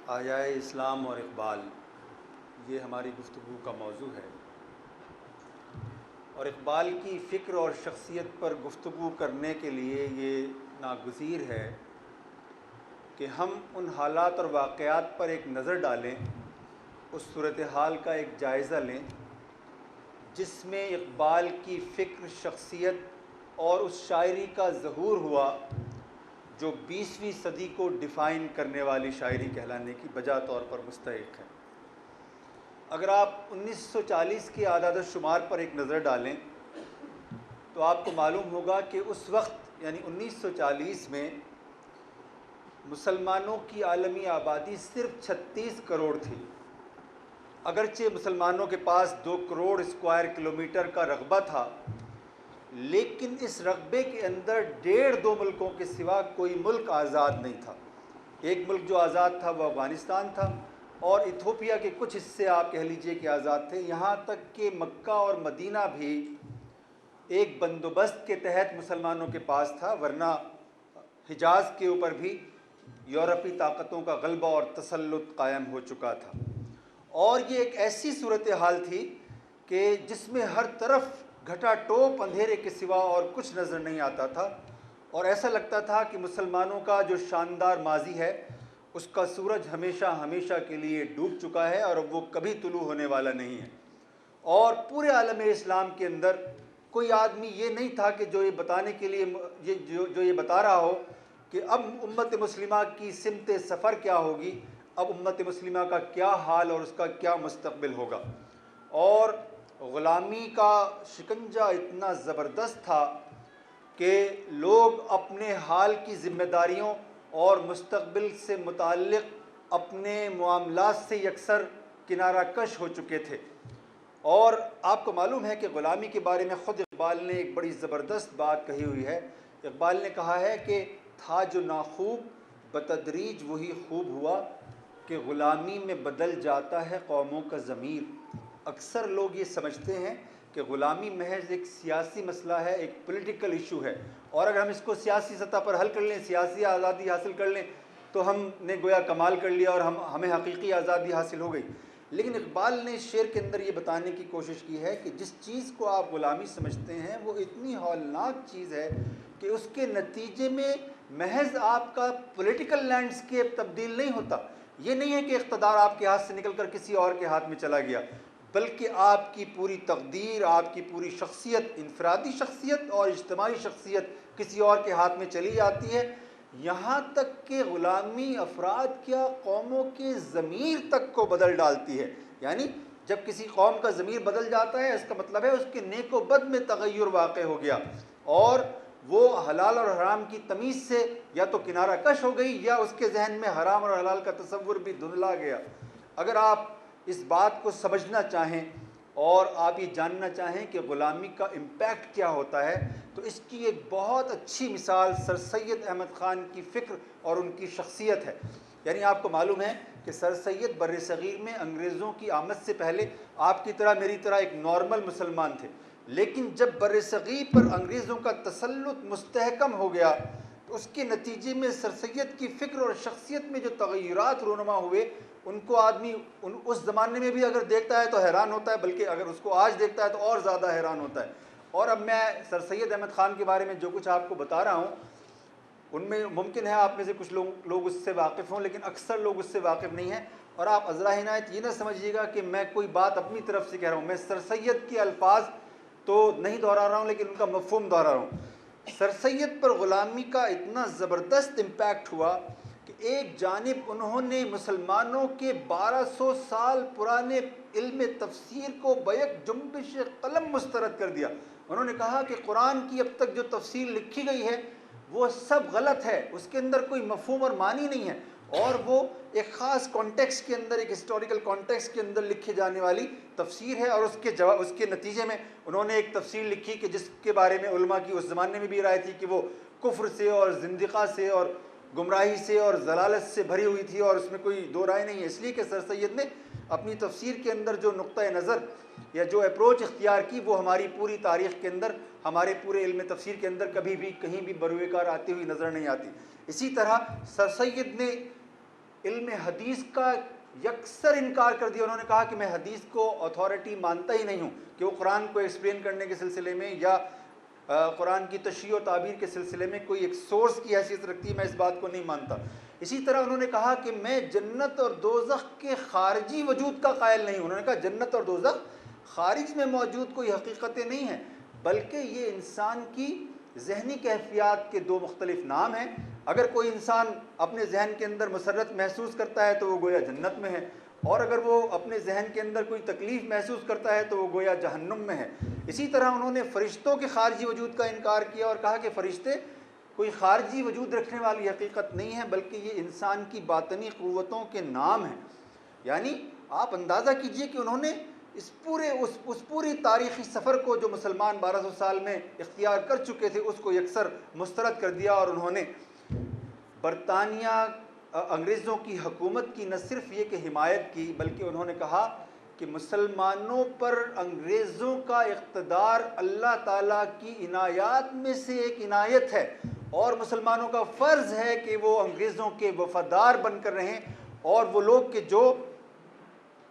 آیائے اسلام اور اقبال، یہ ہماری گفتگو کا موضوع ہے، اور اقبال کی فکر اور شخصیت پر گفتگو کرنے کے لیے یہ ناگزیر ہے کہ ہم ان حالات اور واقعات پر ایک نظر ڈالیں، اس صورتحال کا ایک جائزہ لیں جس میں اقبال کی فکر، شخصیت اور اس شاعری کا ظہور ہوا جو 20ویں صدی کو ڈیفائن کرنے والی شاعری کہلانے کی بجا طور پر مستحق ہے۔ اگر آپ 1940 کے اعداد و شمار پر ایک نظر ڈالیں تو آپ کو معلوم ہوگا کہ اس وقت یعنی 1940 میں مسلمانوں کی عالمی آبادی صرف 36 کروڑ تھی۔ اگرچہ مسلمانوں کے پاس 2 کروڑ اسکوائر کلومیٹر کا رقبہ تھا، لیکن اس رقبے کے اندر 1.5-2 ملکوں کے سوا کوئی ملک آزاد نہیں تھا۔ ایک ملک جو آزاد تھا وہ افغانستان تھا، اور ایتھوپیا کے کچھ حصے آپ کہہ لیجئے کہ آزاد تھے، یہاں تک کہ مکہ اور مدینہ بھی ایک بندوبست کے تحت مسلمانوں کے پاس تھا، ورنہ حجاز کے اوپر بھی یورپی طاقتوں کا غلبہ اور تسلط قائم ہو چکا تھا۔ اور یہ ایک ایسی صورتحال تھی کہ جس میں ہر طرف گھٹا ٹوپ اندھیرے کے سوا اور کچھ نظر نہیں آتا تھا، اور ایسا لگتا تھا کہ مسلمانوں کا جو شاندار ماضی ہے اس کا سورج ہمیشہ ہمیشہ کے لیے ڈوب چکا ہے اور اب وہ کبھی طلوع ہونے والا نہیں ہے۔ اور پورے عالم اسلام کے اندر کوئی آدمی یہ نہیں تھا کہ جو یہ بتانے کے لیے جو یہ بتا رہا ہو کہ اب امت مسلمہ کی سمت سفر کیا ہوگی، اب امت مسلمہ کا کیا حال اور اس کا کیا مستقبل ہوگا۔ اور غلامی کا شکنجہ اتنا زبردست تھا کہ لوگ اپنے حال کی ذمہ داریوں اور مستقبل سے متعلق اپنے معاملات سے یکسر کنارہ کش ہو چکے تھے۔ اور آپ کو معلوم ہے کہ غلامی کے بارے میں خود اقبال نے ایک بڑی زبردست بات کہی ہوئی ہے۔ اقبال نے کہا ہے کہ تھا جو ناخوب بتدریج وہی خوب ہوا، کہ غلامی میں بدل جاتا ہے قوموں کا ضمیر۔ اکثر لوگ یہ سمجھتے ہیں کہ غلامی محض ایک سیاسی مسئلہ ہے، ایک پولیٹیکل ایشو ہے، اور اگر ہم اس کو سیاسی سطح پر حل کر لیں، سیاسی آزادی حاصل کر لیں تو ہم نے گویا کمال کر لیا اور ہمیں حقیقی آزادی حاصل ہو گئی۔ لیکن اقبال نے شعر کے اندر یہ بتانے کی کوشش کی ہے کہ جس چیز کو آپ غلامی سمجھتے ہیں وہ اتنی ہولناک چیز ہے کہ اس کے نتیجے میں محض آپ کا پولیٹیکل لینڈسکیپ تبدیل نہیں ہوتا۔ یہ نہیں ہے کہ اقتدار آپ کے ہاتھ سے نکل کر کسی اور کے ہاتھ میں چلا گیا، بلکہ آپ کی پوری تقدیر، آپ کی پوری شخصیت، انفرادی شخصیت اور اجتماعی شخصیت کسی اور کے ہاتھ میں چلی جاتی ہے، یہاں تک کہ غلامی افراد کیا قوموں کے ضمیر تک کو بدل ڈالتی ہے۔ یعنی جب کسی قوم کا ضمیر بدل جاتا ہے اس کا مطلب ہے اس کے نیک و بد میں تغیر واقع ہو گیا، اور وہ حلال اور حرام کی تمیز سے یا تو کنارہ کش ہو گئی یا اس کے ذہن میں حرام اور حلال کا تصور بھی دھندلا گیا۔ اگر آپ اس بات کو سمجھنا چاہیں اور آپ یہ جاننا چاہیں کہ غلامی کا امپیکٹ کیا ہوتا ہے تو اس کی ایک بہت اچھی مثال سر سید احمد خان کی فکر اور ان کی شخصیت ہے۔ یعنی آپ کو معلوم ہے کہ سر سید بر صغیر میں انگریزوں کی آمد سے پہلے آپ کی طرح میری طرح ایک نارمل مسلمان تھے، لیکن جب بر صغیر پر انگریزوں کا تسلط مستحکم ہو گیا تو اس کے نتیجے میں سر سید کی فکر اور شخصیت میں جو تغیرات رونما ہوئے ان کو آدمی اس زمانے میں بھی اگر دیکھتا ہے تو حیران ہوتا ہے، بلکہ اگر اس کو آج دیکھتا ہے تو اور زیادہ حیران ہوتا ہے۔ اور اب میں سر سید احمد خان کے بارے میں جو کچھ آپ کو بتا رہا ہوں ان میں ممکن ہے آپ میں سے کچھ لوگ اس سے واقف ہوں، لیکن اکثر لوگ اس سے واقف نہیں ہیں۔ اور آپ عذرا عنایت یہ نہ سمجھیے گا کہ میں کوئی بات اپنی طرف سے کہہ رہا ہوں، میں سر سید کے الفاظ تو نہیں دہرا رہا ہوں لیکن ان کا مفہوم دہرا رہا ہوں۔ سر سید پر غلامی کا اتنا زبردست امپیکٹ ہوا کہ ایک جانب انہوں نے مسلمانوں کے 1200 سال پرانے علم تفسیر کو بیک جنبش قلم مسترد کر دیا۔ انہوں نے کہا کہ قرآن کی اب تک جو تفسیر لکھی گئی ہے وہ سب غلط ہے، اس کے اندر کوئی مفہوم اور معنی نہیں ہے، اور وہ ایک خاص کانٹیکسٹ کے اندر، ایک ہسٹوریکل کانٹیکسٹ کے اندر لکھی جانے والی تفسیر ہے۔ اور اس کے نتیجے میں انہوں نے ایک تفسیر لکھی کہ جس کے بارے میں علماء کی اس زمانے میں بھی رائے تھی کہ وہ کفر سے اور زندقہ سے اور گمراہی سے اور ضلالت سے بھری ہوئی تھی، اور اس میں کوئی دو رائے نہیں ہے، اس لیے کہ سر سید نے اپنی تفسیر کے اندر جو نقطۂ نظر یا جو اپروچ اختیار کی وہ ہماری پوری تاریخ کے اندر، ہمارے پورے علم تفسیر کے اندر کبھی بھی کہیں بھی بروئے کار آتی ہوئی نظر نہیں آتی۔ اسی طرح سر سید نے علم حدیث کا یکسر انکار کر دیا. انہوں نے کہا کہ میں حدیث کو اتھارٹی مانتا ہی نہیں ہوں کہ وہ قرآن کو ایکسپلین کرنے کے سلسلے میں یا قرآن کی تشریح و تعبیر کے سلسلے میں کوئی ایک سورس کی حیثیت رکھتی ہے, میں اس بات کو نہیں مانتا. اسی طرح انہوں نے کہا کہ میں جنت اور دوزخ کے خارجی وجود کا قائل نہیں ہوں. انہوں نے کہا جنت اور دوزخ خارج میں موجود کوئی حقیقتیں نہیں ہیں, بلکہ یہ انسان کی ذہنی کیفیات کے دو مختلف نام ہیں. اگر کوئی انسان اپنے ذہن کے اندر مسرت محسوس کرتا ہے تو وہ گویا جنت میں ہے, اور اگر وہ اپنے ذہن کے اندر کوئی تکلیف محسوس کرتا ہے تو وہ گویا جہنم میں ہے. اسی طرح انہوں نے فرشتوں کے خارجی وجود کا انکار کیا اور کہا کہ فرشتے کوئی خارجی وجود رکھنے والی حقیقت نہیں ہے, بلکہ یہ انسان کی باطنی قوتوں کے نام ہیں. یعنی آپ اندازہ کیجئے کہ انہوں نے اس پوری تاریخی سفر کو جو مسلمان 1200 سال میں اختیار کر چکے تھے اس کو یکسر مسترد کر دیا, اور انہوں نے برطانیہ انگریزوں کی حکومت کی نہ صرف یہ کہ حمایت کی, بلکہ انہوں نے کہا کہ مسلمانوں پر انگریزوں کا اقتدار اللہ تعالیٰ کی عنایات میں سے ایک عنایت ہے, اور مسلمانوں کا فرض ہے کہ وہ انگریزوں کے وفادار بن کر رہیں. اور وہ لوگ کہ جو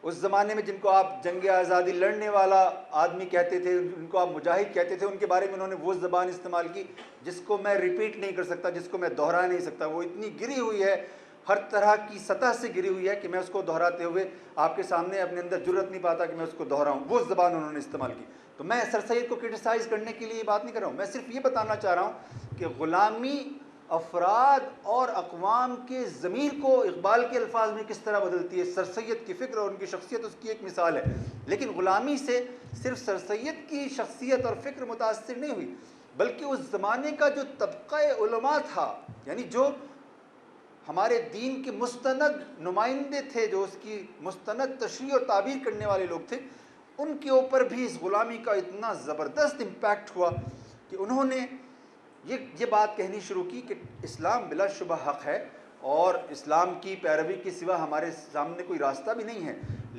اس زمانے میں جن کو آپ جنگ آزادی لڑنے والا آدمی کہتے تھے, جن کو آپ مجاہد کہتے تھے, ان کے بارے میں انہوں نے وہ زبان استعمال کی جس کو میں ریپیٹ نہیں کر سکتا, جس کو میں دہرا نہیں سکتا. وہ اتنی گری ہوئی ہے, ہر طرح کی سطح سے گری ہوئی ہے کہ میں اس کو دہراتے ہوئے آپ کے سامنے اپنے اندر جرأت نہیں پاتا کہ میں اس کو دہراؤں. وہ زبان انہوں نے استعمال کی. تو میں سر سید کو کرٹیسائز کرنے کے لیے یہ بات نہیں کر رہا ہوں, میں صرف یہ بتانا چاہ رہا ہوں کہ غلامی افراد اور اقوام کے ضمیر کو اقبال کے الفاظ میں کس طرح بدلتی ہے. سر سید کی فکر اور ان کی شخصیت اس کی ایک مثال ہے, لیکن غلامی سے صرف سر سید کی شخصیت اور فکر متاثر نہیں ہوئی, بلکہ اس زمانے کا جو طبقہ علماء تھا, یعنی جو ہمارے دین کے مستند نمائندے تھے, جو اس کی مستند تشریح اور تعبیر کرنے والے لوگ تھے, ان کے اوپر بھی اس غلامی کا اتنا زبردست امپیکٹ ہوا کہ انہوں نے یہ بات کہنی شروع کی کہ اسلام بلا شبہ حق ہے, اور اسلام کی پیروی کے سوا ہمارے سامنے کوئی راستہ بھی نہیں ہے.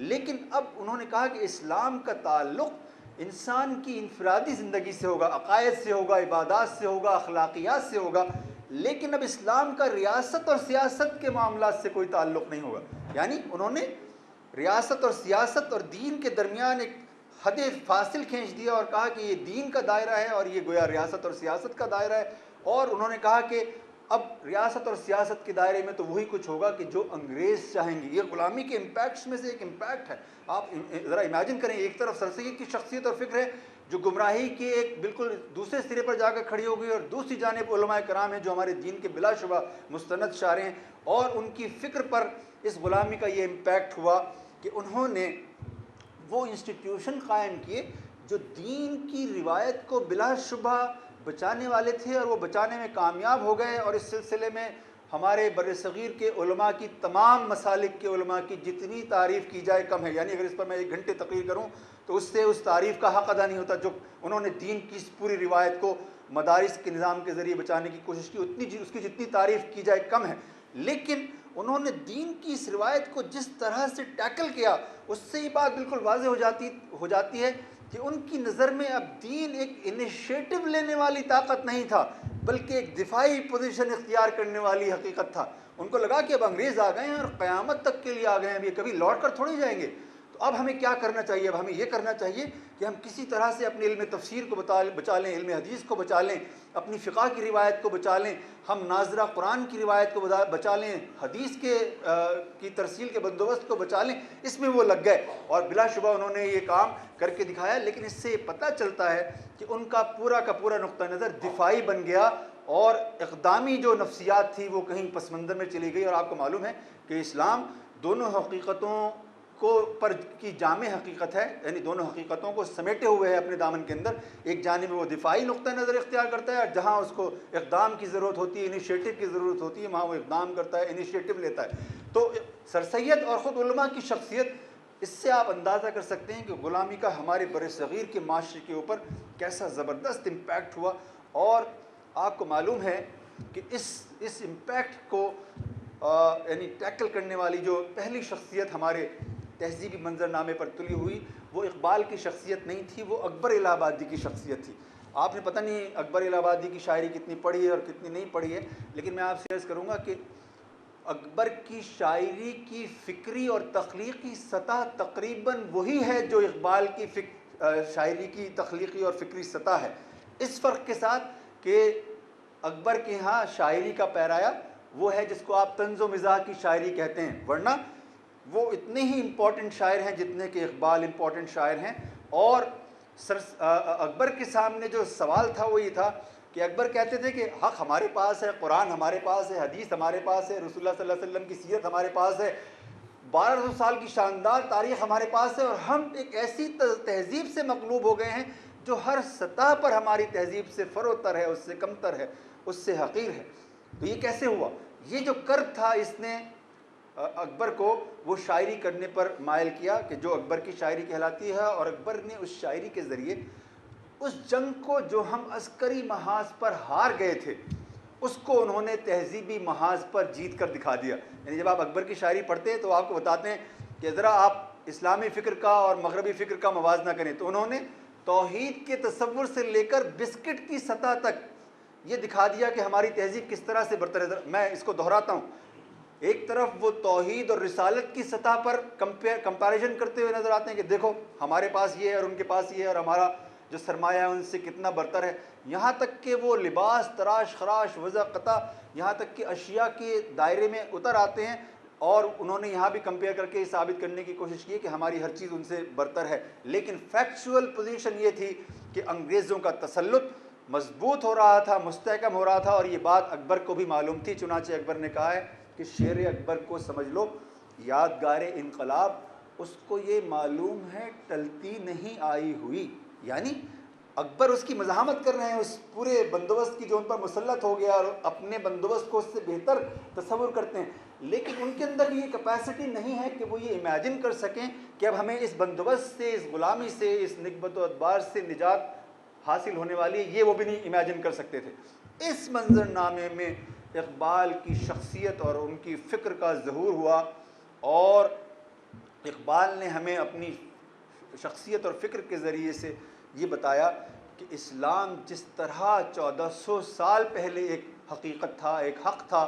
لیکن اب انہوں نے کہا کہ اسلام کا تعلق انسان کی انفرادی زندگی سے ہوگا, عقائد سے ہوگا, عبادات سے ہوگا, اخلاقیات سے ہوگا, لیکن اب اسلام کا ریاست اور سیاست کے معاملات سے کوئی تعلق نہیں ہوگا. یعنی انہوں نے ریاست اور سیاست اور دین کے درمیان ایک حد فاصل کھینچ دیا اور کہا کہ یہ دین کا دائرہ ہے اور یہ گویا ریاست اور سیاست کا دائرہ ہے. اور انہوں نے کہا کہ اب ریاست اور سیاست کے دائرے میں تو وہی کچھ ہوگا کہ جو انگریز چاہیں گے. یہ غلامی کے امپیکٹس میں سے ایک امپیکٹ ہے. آپ ذرا امیجن کریں, ایک طرف سر سید کی شخصیت اور فکر ہے جو گمراہی کے ایک بالکل دوسرے سرے پر جا کر کھڑی ہو گئی, اور دوسری جانب علماء کرام ہیں جو ہمارے دین کے بلا شبہ مستند شارع ہیں, اور ان کی فکر پر اس غلامی کا یہ امپیکٹ ہوا کہ انہوں نے وہ انسٹیٹیوشن قائم کیے جو دین کی روایت کو بلا شبہ بچانے والے تھے, اور وہ بچانے میں کامیاب ہو گئے. اور اس سلسلے میں ہمارے بر صغیر کے علماء کی, تمام مسالک کے علماء کی جتنی تعریف کی جائے کم ہے. یعنی اگر اس پر میں 1 گھنٹے تقریر کروں تو اس سے اس تعریف کا حق ادا نہیں ہوتا جو انہوں نے دین کی اس پوری روایت کو مدارس کے نظام کے ذریعے بچانے کی کوشش کی. اس کی جتنی تعریف کی جائے کم ہے. لیکن انہوں نے دین کی اس روایت کو جس طرح سے ٹیکل کیا, اس سے یہ بات بالکل واضح ہو جاتی ہے کہ ان کی نظر میں اب دین ایک انیشیٹو لینے والی طاقت نہیں تھا, بلکہ ایک دفاعی پوزیشن اختیار کرنے والی حقیقت تھا. ان کو لگا کہ اب انگریز آ گئے ہیں اور قیامت تک کے لیے آ گئے ہیں, اب یہ کبھی لوٹ کر تھوڑی جائیں گے. تو اب ہمیں کیا کرنا چاہیے؟ اب ہمیں یہ کرنا چاہیے کہ ہم کسی طرح سے اپنے علم تفسیر کو بچا لیں, علم حدیث کو بچا لیں, اپنی فقہ کی روایت کو بچا لیں, ہم ناظرہ قرآن کی روایت کو بچا لیں, حدیث کی ترسیل کے بندوبست کو بچا لیں. اس میں وہ لگ گئے اور بلا شبہ انہوں نے یہ کام کر کے دکھایا. لیکن اس سے یہ پتہ چلتا ہے کہ ان کا پورا نقطہ نظر دفاعی بن گیا, اور اقدامی جو نفسیات تھی وہ کہیں پس منظر میں چلی گئی. اور آپ کو معلوم ہے کہ اسلام دونوں حقیقتوں کی جامع حقیقت ہے, یعنی دونوں حقیقتوں کو سمیٹے ہوئے ہے اپنے دامن کے اندر. ایک جانب وہ دفاعی نقطہ نظر اختیار کرتا ہے, اور جہاں اس کو اقدام کی ضرورت ہوتی ہے, انیشیٹو کی ضرورت ہوتی ہے, وہاں وہ اقدام کرتا ہے, انیشیٹو لیتا ہے. تو سر سید اور خود علماء کی شخصیت, اس سے آپ اندازہ کر سکتے ہیں کہ غلامی کا ہمارے بر صغیر کے معاشرے کے اوپر کیسا زبردست امپیکٹ ہوا. اور آپ کو معلوم ہے کہ اس امپیکٹ کو یعنی ٹیکل کرنے والی جو پہلی شخصیت ہمارے تہذیبی منظر نامے پر تلی ہوئی, وہ اقبال کی شخصیت نہیں تھی, وہ اکبر الہ آبادی کی شخصیت تھی. آپ نے پتہ نہیں اکبر الہ آبادی کی شاعری کتنی پڑھی ہے اور کتنی نہیں پڑھی ہے, لیکن میں آپ سے عرض کروں گا کہ اکبر کی شاعری کی فکری اور تخلیقی سطح تقریباً وہی ہے جو اقبال کی شاعری کی تخلیقی اور فکری سطح ہے، اس فرق کے ساتھ کہ اکبر کے ہاں شاعری کا پیرایا وہ ہے جس کو آپ طنز و مزاح کی شاعری کہتے ہیں، ورنہ وہ اتنے ہی امپورٹنٹ شاعر ہیں جتنے کہ اقبال امپورٹنٹ شاعر ہیں۔ اور اکبر کے سامنے جو سوال تھا وہ یہ تھا کہ اکبر کہتے تھے کہ حق ہمارے پاس ہے، قرآن ہمارے پاس ہے، حدیث ہمارے پاس ہے، رسول اللہ صلی اللہ علیہ وسلم کی سیرت ہمارے پاس ہے، 1200 سال کی شاندار تاریخ ہمارے پاس ہے، اور ہم ایک ایسی تہذیب سے مغلوب ہو گئے ہیں جو ہر سطح پر ہماری تہذیب سے فروتر ہے، اس سے کمتر ہے، اس سے حقیر ہے۔ تو یہ کیسے ہوا؟ یہ جو کرب تھا اس نے اکبر کو وہ شاعری کرنے پر مائل کیا کہ جو اکبر کی شاعری کہلاتی ہے، اور اکبر نے اس شاعری کے ذریعے اس جنگ کو جو ہم عسکری محاذ پر ہار گئے تھے اس کو انہوں نے تہذیبی محاذ پر جیت کر دکھا دیا۔ یعنی جب آپ اکبر کی شاعری پڑھتے ہیں تو آپ کو بتاتے ہیں کہ ذرا آپ اسلامی فکر کا اور مغربی فکر کا موازنہ کریں، تو انہوں نے توحید کے تصور سے لے کر بسکٹ کی سطح تک یہ دکھا دیا کہ ہماری تہذیب کس طرح سے برتر ہے۔ میں اس کو دہراتا ہوں، ایک طرف وہ توحید اور رسالت کی سطح پر کمپیریزن کرتے ہوئے نظر آتے ہیں کہ دیکھو ہمارے پاس یہ ہے اور ان کے پاس یہ ہے، اور ہمارا جو سرمایہ ہے ان سے کتنا برتر ہے، یہاں تک کہ وہ لباس تراش خراش وضع قطع یہاں تک کہ اشیاء کے دائرے میں اتر آتے ہیں، اور انہوں نے یہاں بھی کمپیئر کر کے ثابت کرنے کی کوشش کی کہ ہماری ہر چیز ان سے برتر ہے۔ لیکن فیکچول پوزیشن یہ تھی کہ انگریزوں کا تسلط مضبوط ہو رہا تھا، مستحکم ہو رہا تھا، اور یہ بات اکبر کو بھی معلوم تھی۔ چنانچہ اکبر نے کہا ہے کہ شیر اکبر کو سمجھ لو یادگار انقلاب، اس کو یہ معلوم ہے ٹلتی نہیں آئی ہوئی۔ یعنی اکبر اس کی مزاحمت کر رہے ہیں اس پورے بندوبست کی جو ان پر مسلط ہو گیا، اور اپنے بندوبست کو اس سے بہتر تصور کرتے ہیں، لیکن ان کے اندر یہ کیپیسٹی نہیں ہے کہ وہ یہ امیجن کر سکیں کہ اب ہمیں اس بندوبست سے، اس غلامی سے، اس نکبت و ادبار سے نجات حاصل ہونے والی ہے، یہ وہ بھی نہیں امیجن کر سکتے تھے۔ اس منظر نامے میں اقبال کی شخصیت اور ان کی فکر کا ظہور ہوا، اور اقبال نے ہمیں اپنی شخصیت اور فکر کے ذریعے سے یہ بتایا کہ اسلام جس طرح 1400 سال پہلے ایک حقیقت تھا، ایک حق تھا،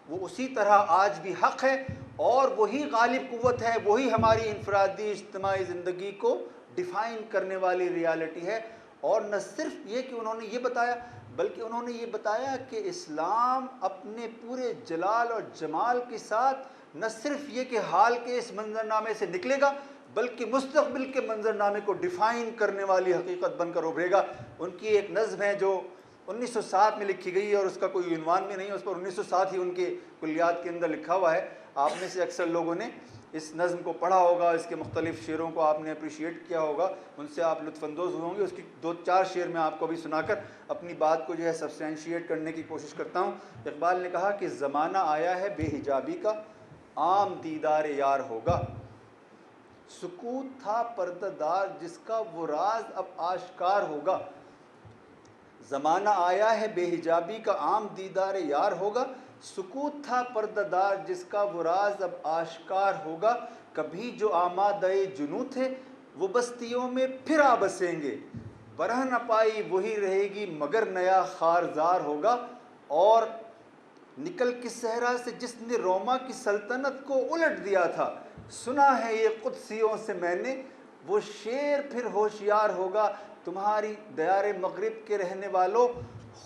وہ اسی طرح آج بھی حق ہے، اور وہی غالب قوت ہے، وہی ہماری انفرادی اجتماعی زندگی کو ڈیفائن کرنے والی ریالٹی ہے۔ اور نہ صرف یہ کہ انہوں نے یہ بتایا، بلکہ انہوں نے یہ بتایا کہ اسلام اپنے پورے جلال اور جمال کے ساتھ نہ صرف یہ کہ حال کے اس منظرنامے سے نکلے گا، بلکہ مستقبل کے منظرنامے کو ڈیفائن کرنے والی حقیقت بن کر ابھرے گا۔ ان کی ایک نظم ہے جو 1907 میں لکھی گئی ہے، اور اس کا کوئی عنوان بھی نہیں ہے، اس پر 1907 ہی ان کے کلیات کے اندر لکھا ہوا ہے۔ آپ میں سے اکثر لوگوں نے اس نظم کو پڑھا ہوگا، اس کے مختلف شعروں کو آپ نے اپریشیٹ کیا ہوگا، ان سے آپ لطف اندوز ہوں گے۔ اس کی 2-4 شعر میں آپ کو بھی سنا کر اپنی بات کو جو ہے سبسٹینشیٹ کرنے کی کوشش کرتا ہوں۔ اقبال نے کہا کہ زمانہ آیا ہے بے حجابی کا، عام دیدار یار ہوگا، سکوت تھا پردہ دار جس کا وہ راز اب آشکار ہوگا۔ زمانہ آیا ہے بے حجابی کا، عام دیدار یار ہوگا، سکوت تھا پردہ دار جس کا وہ راز اب آشکار ہوگا۔ کبھی جو آمادہ جنوں تھے وہ بستیوں میں پھر آ بسیں گے، برہ نہ پائی وہی رہے گی مگر نیا خارزار ہوگا۔ اور نکل کے صحرا سے جس نے روما کی سلطنت کو الٹ دیا تھا، سنا ہے یہ قدسیوں سے میں نے، وہ شیر پھر ہوشیار ہوگا۔ تمہاری دیار مغرب کے رہنے والوں،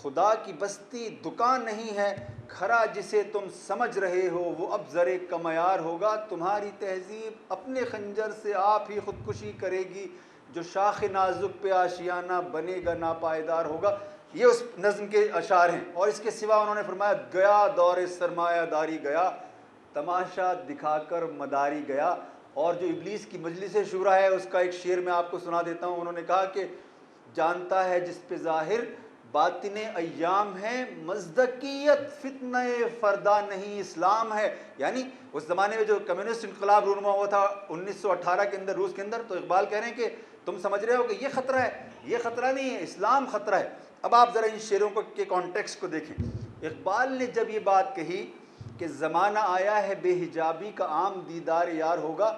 خدا کی بستی دکان نہیں ہے، کھرا جسے تم سمجھ رہے ہو وہ اب زرے کمیار ہوگا۔ تمہاری تہذیب اپنے خنجر سے آپ ہی خودکشی کرے گی، جو شاخ نازک پہ آشیانہ بنے گا ناپائیدار ہوگا۔ یہ اس نظم کے اشعار ہیں، اور اس کے سوا انہوں نے فرمایا گیا دور سرمایہ داری گیا، تماشا دکھا کر مداری گیا۔ اور جو ابلیس کی مجلس شورا ہے اس کا ایک شعر میں آپ کو سنا دیتا ہوں۔ انہوں نے کہا کہ جانتا ہے جس پہ ظاہر باطن ایام ہے، مزدقیت فتنہ فردا نہیں اسلام ہے۔ یعنی اس زمانے میں جو کمیونسٹ انقلاب رونما ہوا تھا 1918 کے اندر روس کے اندر، تو اقبال کہہ رہے ہیں کہ تم سمجھ رہے ہو کہ یہ خطرہ ہے، یہ خطرہ نہیں ہے، اسلام خطرہ ہے۔ اب آپ ذرا ان شعروں کے کانٹیکسٹ کو دیکھیں۔ اقبال نے جب یہ بات کہی کہ زمانہ آیا ہے بے حجابی کا، عام دیدار یار ہوگا،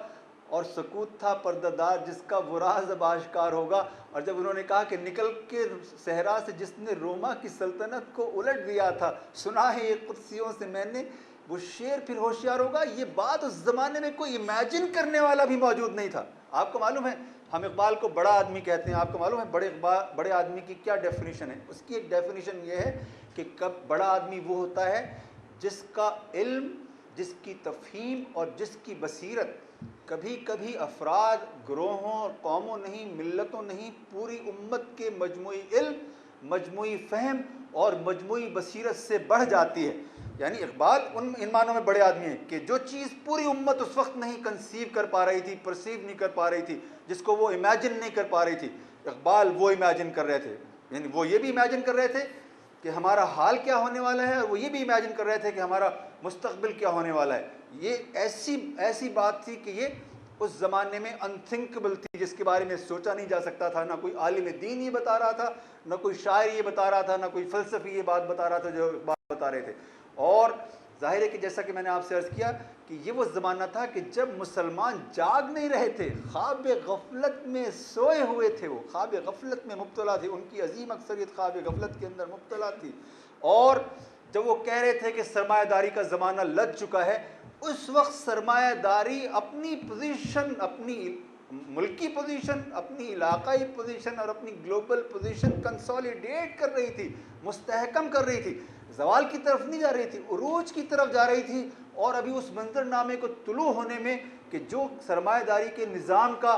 اور سکوت تھا پردہ دار جس کا وہ راز اب آشکار ہوگا، اور جب انہوں نے کہا کہ نکل کے صحرا سے جس نے روما کی سلطنت کو الٹ دیا تھا، سنا ہے یہ قدسیوں سے میں نے، وہ شیر پھر ہوشیار ہوگا، یہ بات اس زمانے میں کوئی امیجن کرنے والا بھی موجود نہیں تھا۔ آپ کو معلوم ہے ہم اقبال کو بڑا آدمی کہتے ہیں، آپ کو معلوم ہے بڑے آدمی کی کیا ڈیفینیشن ہے؟ اس کی ایک ڈیفینیشن یہ ہے کہ بڑا آدمی وہ ہوتا ہے جس کا علم، جس کی تفہیم اور جس کی بصیرت کبھی کبھی افراد، گروہوں اور قوموں نہیں، ملتوں نہیں، پوری امت کے مجموعی علم، مجموعی فہم اور مجموعی بصیرت سے بڑھ جاتی ہے۔ یعنی اقبال ان معنوں میں بڑے آدمی ہیں کہ جو چیز پوری امت اس وقت نہیں کنسیو کر پا رہی تھی، پرسیو نہیں کر پا رہی تھی، جس کو وہ امیجن نہیں کر پا رہی تھی، اقبال وہ امیجن کر رہے تھے۔ یعنی وہ یہ بھی امیجن کر رہے تھے کہ ہمارا حال کیا ہونے والا ہے، اور وہ یہ بھی امیجن کر رہے تھے کہ ہمارا مستقبل کیا ہونے والا ہے۔ یہ ایسی بات تھی کہ یہ اس زمانے میں انتھنکبل تھی، جس کے بارے میں سوچا نہیں جا سکتا تھا۔ نہ کوئی عالم دین یہ بتا رہا تھا، نہ کوئی شاعر یہ بتا رہا تھا، نہ کوئی فلسفی یہ بات بتا رہا تھا جو بات بتا رہے تھے۔ اور ظاہر ہے کہ جیسا کہ میں نے آپ سے عرض کیا کہ یہ وہ زمانہ تھا کہ جب مسلمان جاگ نہیں رہے تھے، خواب غفلت میں سوئے ہوئے تھے، وہ خواب غفلت میں مبتلا تھے، ان کی عظیم اکثریت خواب غفلت کے اندر مبتلا تھی۔ اور جب وہ کہہ رہے تھے کہ سرمایہ داری کا زمانہ لگ چکا ہے، اس وقت سرمایہ داری اپنی پوزیشن، اپنی ملکی پوزیشن، اپنی علاقائی پوزیشن اور اپنی گلوبل پوزیشن کنسولیڈیٹ کر رہی تھی، مستحکم کر رہی تھی، زوال کی طرف نہیں جا رہی تھی، عروج کی طرف جا رہی تھی۔ اور ابھی اس منظر نامے کو طلوع ہونے میں کہ جو سرمایہ داری کے نظام کا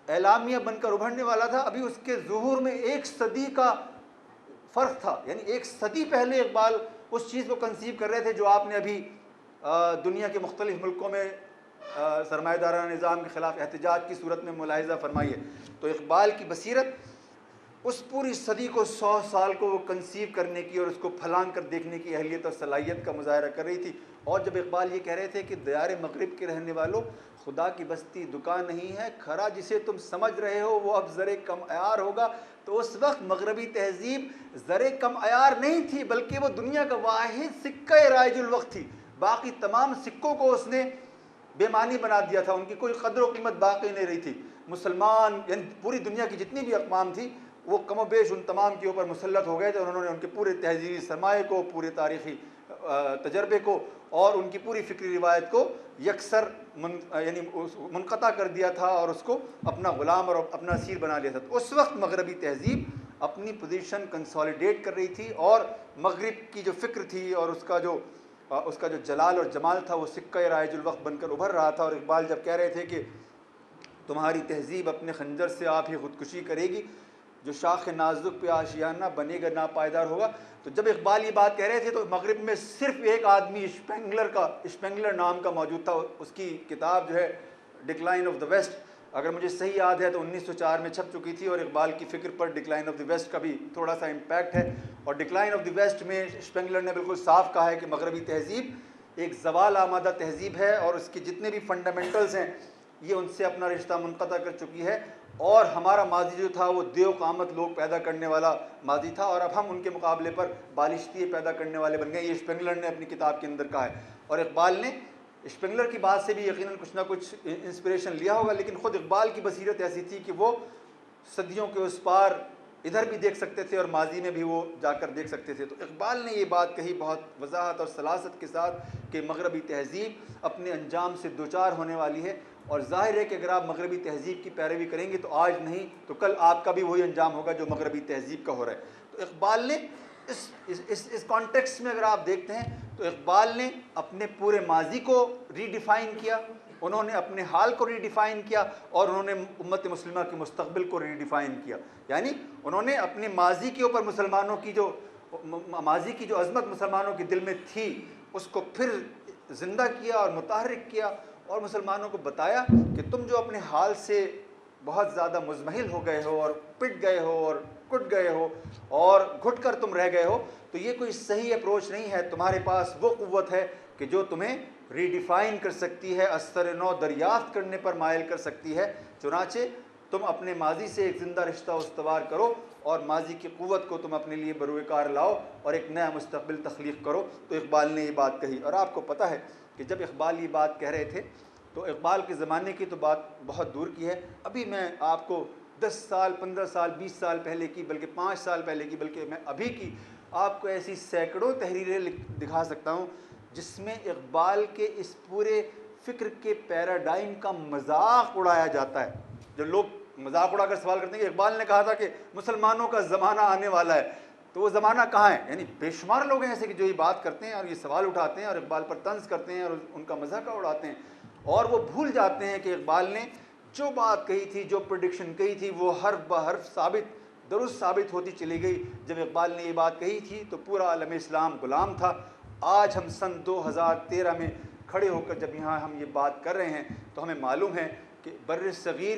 اعلامیہ بن کر ابھرنے والا تھا، ابھی اس کے ظہور میں 1 صدی کا فرق تھا۔ یعنی 1 صدی پہلے اقبال اس چیز کو کنسیو کر رہے تھے جو آپ نے ابھی دنیا کے مختلف ملکوں میں سرمایہ دارانہ نظام کے خلاف احتجاج کی صورت میں ملاحظہ فرمائی ہے۔ تو اقبال کی بصیرت اس پوری صدی کو، 100 سال کو وہ کنسیو کرنے کی اور اس کو پھلانگ کر دیکھنے کی اہلیت اور صلاحیت کا مظاہرہ کر رہی تھی۔ اور جب اقبال یہ کہہ رہے تھے کہ دیار مغرب کے رہنے والوں، خدا کی بستی دکان نہیں ہے، کھرا جسے تم سمجھ رہے ہو وہ اب زر کم عیار ہوگا، تو اس وقت مغربی تہذیب زر کم عیار نہیں تھی، بلکہ وہ دنیا کا واحد سکہ رائج الوقت تھی۔ باقی تمام سکوں کو اس نے بے معنی بنا دیا تھا، ان کی کوئی قدر و قیمت باقی نہیں رہی تھی۔ مسلمان یعنی پوری دنیا کی جتنی بھی اقوام تھی وہ کم و بیش ان تمام کے اوپر مسلط ہو گئے تھے، اور انہوں نے ان کے پورے تہذیبی سرمایے کو، پورے تاریخی تجربے کو اور ان کی پوری فکری روایت کو یکسر یعنی منقطع کر دیا تھا اور اس کو اپنا غلام اور اپنا اسیر بنا لیا تھا۔ تو اس وقت مغربی تہذیب اپنی پوزیشن کنسولیڈیٹ کر رہی تھی، اور مغرب کی جو فکر تھی اور اس کا جو جلال اور جمال تھا وہ سکہ رائج الوقت بن کر ابھر رہا تھا۔ اور اقبال جب کہہ رہے تھے کہ تمہاری تہذیب اپنے خنجر سے آپ ہی خودکشی کرے گی، جو شاخ نازک پہ آشیانہ بنے گا ناپائیدار ہوگا، تو جب اقبال یہ بات کہہ رہے تھے تو مغرب میں صرف ایک آدمی اسپینگلر نام کا موجود تھا۔ اس کی کتاب جو ہے ڈکلائن آف دا ویسٹ، اگر مجھے صحیح یاد ہے تو 1904 میں چھپ چکی تھی، اور اقبال کی فکر پر ڈکلائن آف دی ویسٹ کا بھی تھوڑا سا امپیکٹ ہے۔ اور ڈکلائن آف دی ویسٹ میں اسپینگلر نے بالکل صاف کہا ہے کہ مغربی تہذیب ایک زوال آمادہ تہذیب ہے، اور اس کی جتنے بھی فنڈامنٹلز ہیں یہ ان سے اپنا رشتہ منقطع کر چکی ہے، اور ہمارا ماضی جو تھا وہ دیو قامت لوگ پیدا کرنے والا ماضی تھا، اور اب ہم ان کے مقابلے پر بالشتیے پیدا کرنے والے بن گئے۔ یہ اسپینگلر نے اپنی کتاب کے اندر کہا ہے، اور اقبال نے اسپینگلر کی بات سے بھی یقیناً کچھ نہ کچھ انسپریشن لیا ہوگا، لیکن خود اقبال کی بصیرت ایسی تھی کہ وہ صدیوں کے اس پار ادھر بھی دیکھ سکتے تھے اور ماضی میں بھی وہ جا کر دیکھ سکتے تھے۔ تو اقبال نے یہ بات کہی بہت وضاحت اور سلاست کے ساتھ کہ مغربی تہذیب اپنے انجام سے دوچار ہونے والی ہے، اور ظاہر ہے کہ اگر آپ مغربی تہذیب کی پیروی کریں گے تو آج نہیں تو کل آپ کا بھی وہی انجام ہوگا جو مغربی تہذیب کا ہو رہا ہے۔ تو اقبال نے اس کانٹیکسٹ میں اگر آپ دیکھتے ہیں تو اقبال نے اپنے پورے ماضی کو ری ڈیفائن کیا، انہوں نے اپنے حال کو ری ڈیفائن کیا، اور انہوں نے امت مسلمہ کے مستقبل کو ری ڈیفائن کیا۔ یعنی انہوں نے اپنے ماضی کے اوپر ماضی کی جو عظمت مسلمانوں کے دل میں تھی اس کو پھر زندہ کیا اور متحرک کیا، اور مسلمانوں کو بتایا کہ تم جو اپنے حال سے بہت زیادہ مزمحل ہو گئے ہو اور پٹ گئے ہو اور کٹ گئے ہو اور گھٹ کر تم رہ گئے ہو، تو یہ کوئی صحیح اپروچ نہیں ہے۔ تمہارے پاس وہ قوت ہے کہ جو تمہیں ری ڈیفائن کر سکتی ہے، اثر نو دریافت کرنے پر مائل کر سکتی ہے۔ چنانچہ تم اپنے ماضی سے ایک زندہ رشتہ استوار کرو اور ماضی کی قوت کو تم اپنے لیے بروئے کار لاؤ اور ایک نیا مستقبل تخلیق کرو۔ تو اقبال نے یہ بات کہی، اور آپ کو پتہ ہے کہ جب اقبال یہ بات کہہ رہے تھے تو اقبال کے زمانے کی تو بات بہت دور کی ہے، ابھی میں آپ کو 10 سال 15 سال 20 سال پہلے کی، بلکہ 5 سال پہلے کی، بلکہ میں ابھی کی آپ کو ایسی سینکڑوں تحریریں دکھا سکتا ہوں جس میں اقبال کے اس پورے فکر کے پیراڈائم کا مذاق اڑایا جاتا ہے. جو لوگ مذاق اڑا کر سوال کرتے ہیں کہ اقبال نے کہا تھا کہ مسلمانوں کا زمانہ آنے والا ہے، تو وہ زمانہ کہاں ہے؟ یعنی بے شمار لوگ ہیں ایسے کہ جو یہ بات کرتے ہیں اور یہ سوال اٹھاتے ہیں اور اقبال پر طنز کرتے ہیں اور ان کا مذاق اڑاتے ہیں، اور وہ بھول جاتے ہیں کہ اقبال نے جو بات کہی تھی، جو پریڈکشن کہی تھی، وہ حرف بحرف درست ثابت ہوتی چلی گئی. جب اقبال نے یہ بات کہی تھی تو پورا عالم اسلام غلام تھا. آج ہم سن 2013 میں کھڑے ہو کر جب یہاں ہم یہ بات کر رہے ہیں تو ہمیں معلوم ہے کہ بر صغیر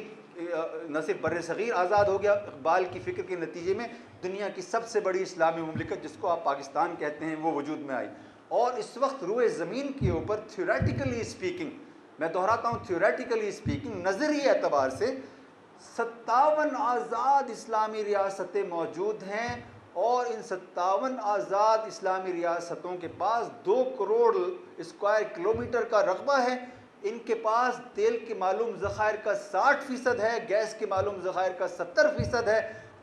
نہ صرف بر صغیر آزاد ہو گیا اقبال کی فکر کے نتیجے میں، دنیا کی سب سے بڑی اسلامی مملکت جس کو آپ پاکستان کہتے ہیں وہ وجود میں آئی. اور اس وقت روئے زمین کے اوپر تھیوریٹیکلی اسپیکنگ، میں دہراتا ہوں تھیوریٹیکلی اسپیکنگ، نظری اعتبار سے 57 آزاد اسلامی ریاستیں موجود ہیں، اور ان 57 آزاد اسلامی ریاستوں کے پاس 2 کروڑ اسکوائر کلومیٹر کا رقبہ ہے. ان کے پاس تیل کے معلوم ذخائر کا 60% ہے، گیس کے معلوم ذخائر کا 70% ہے،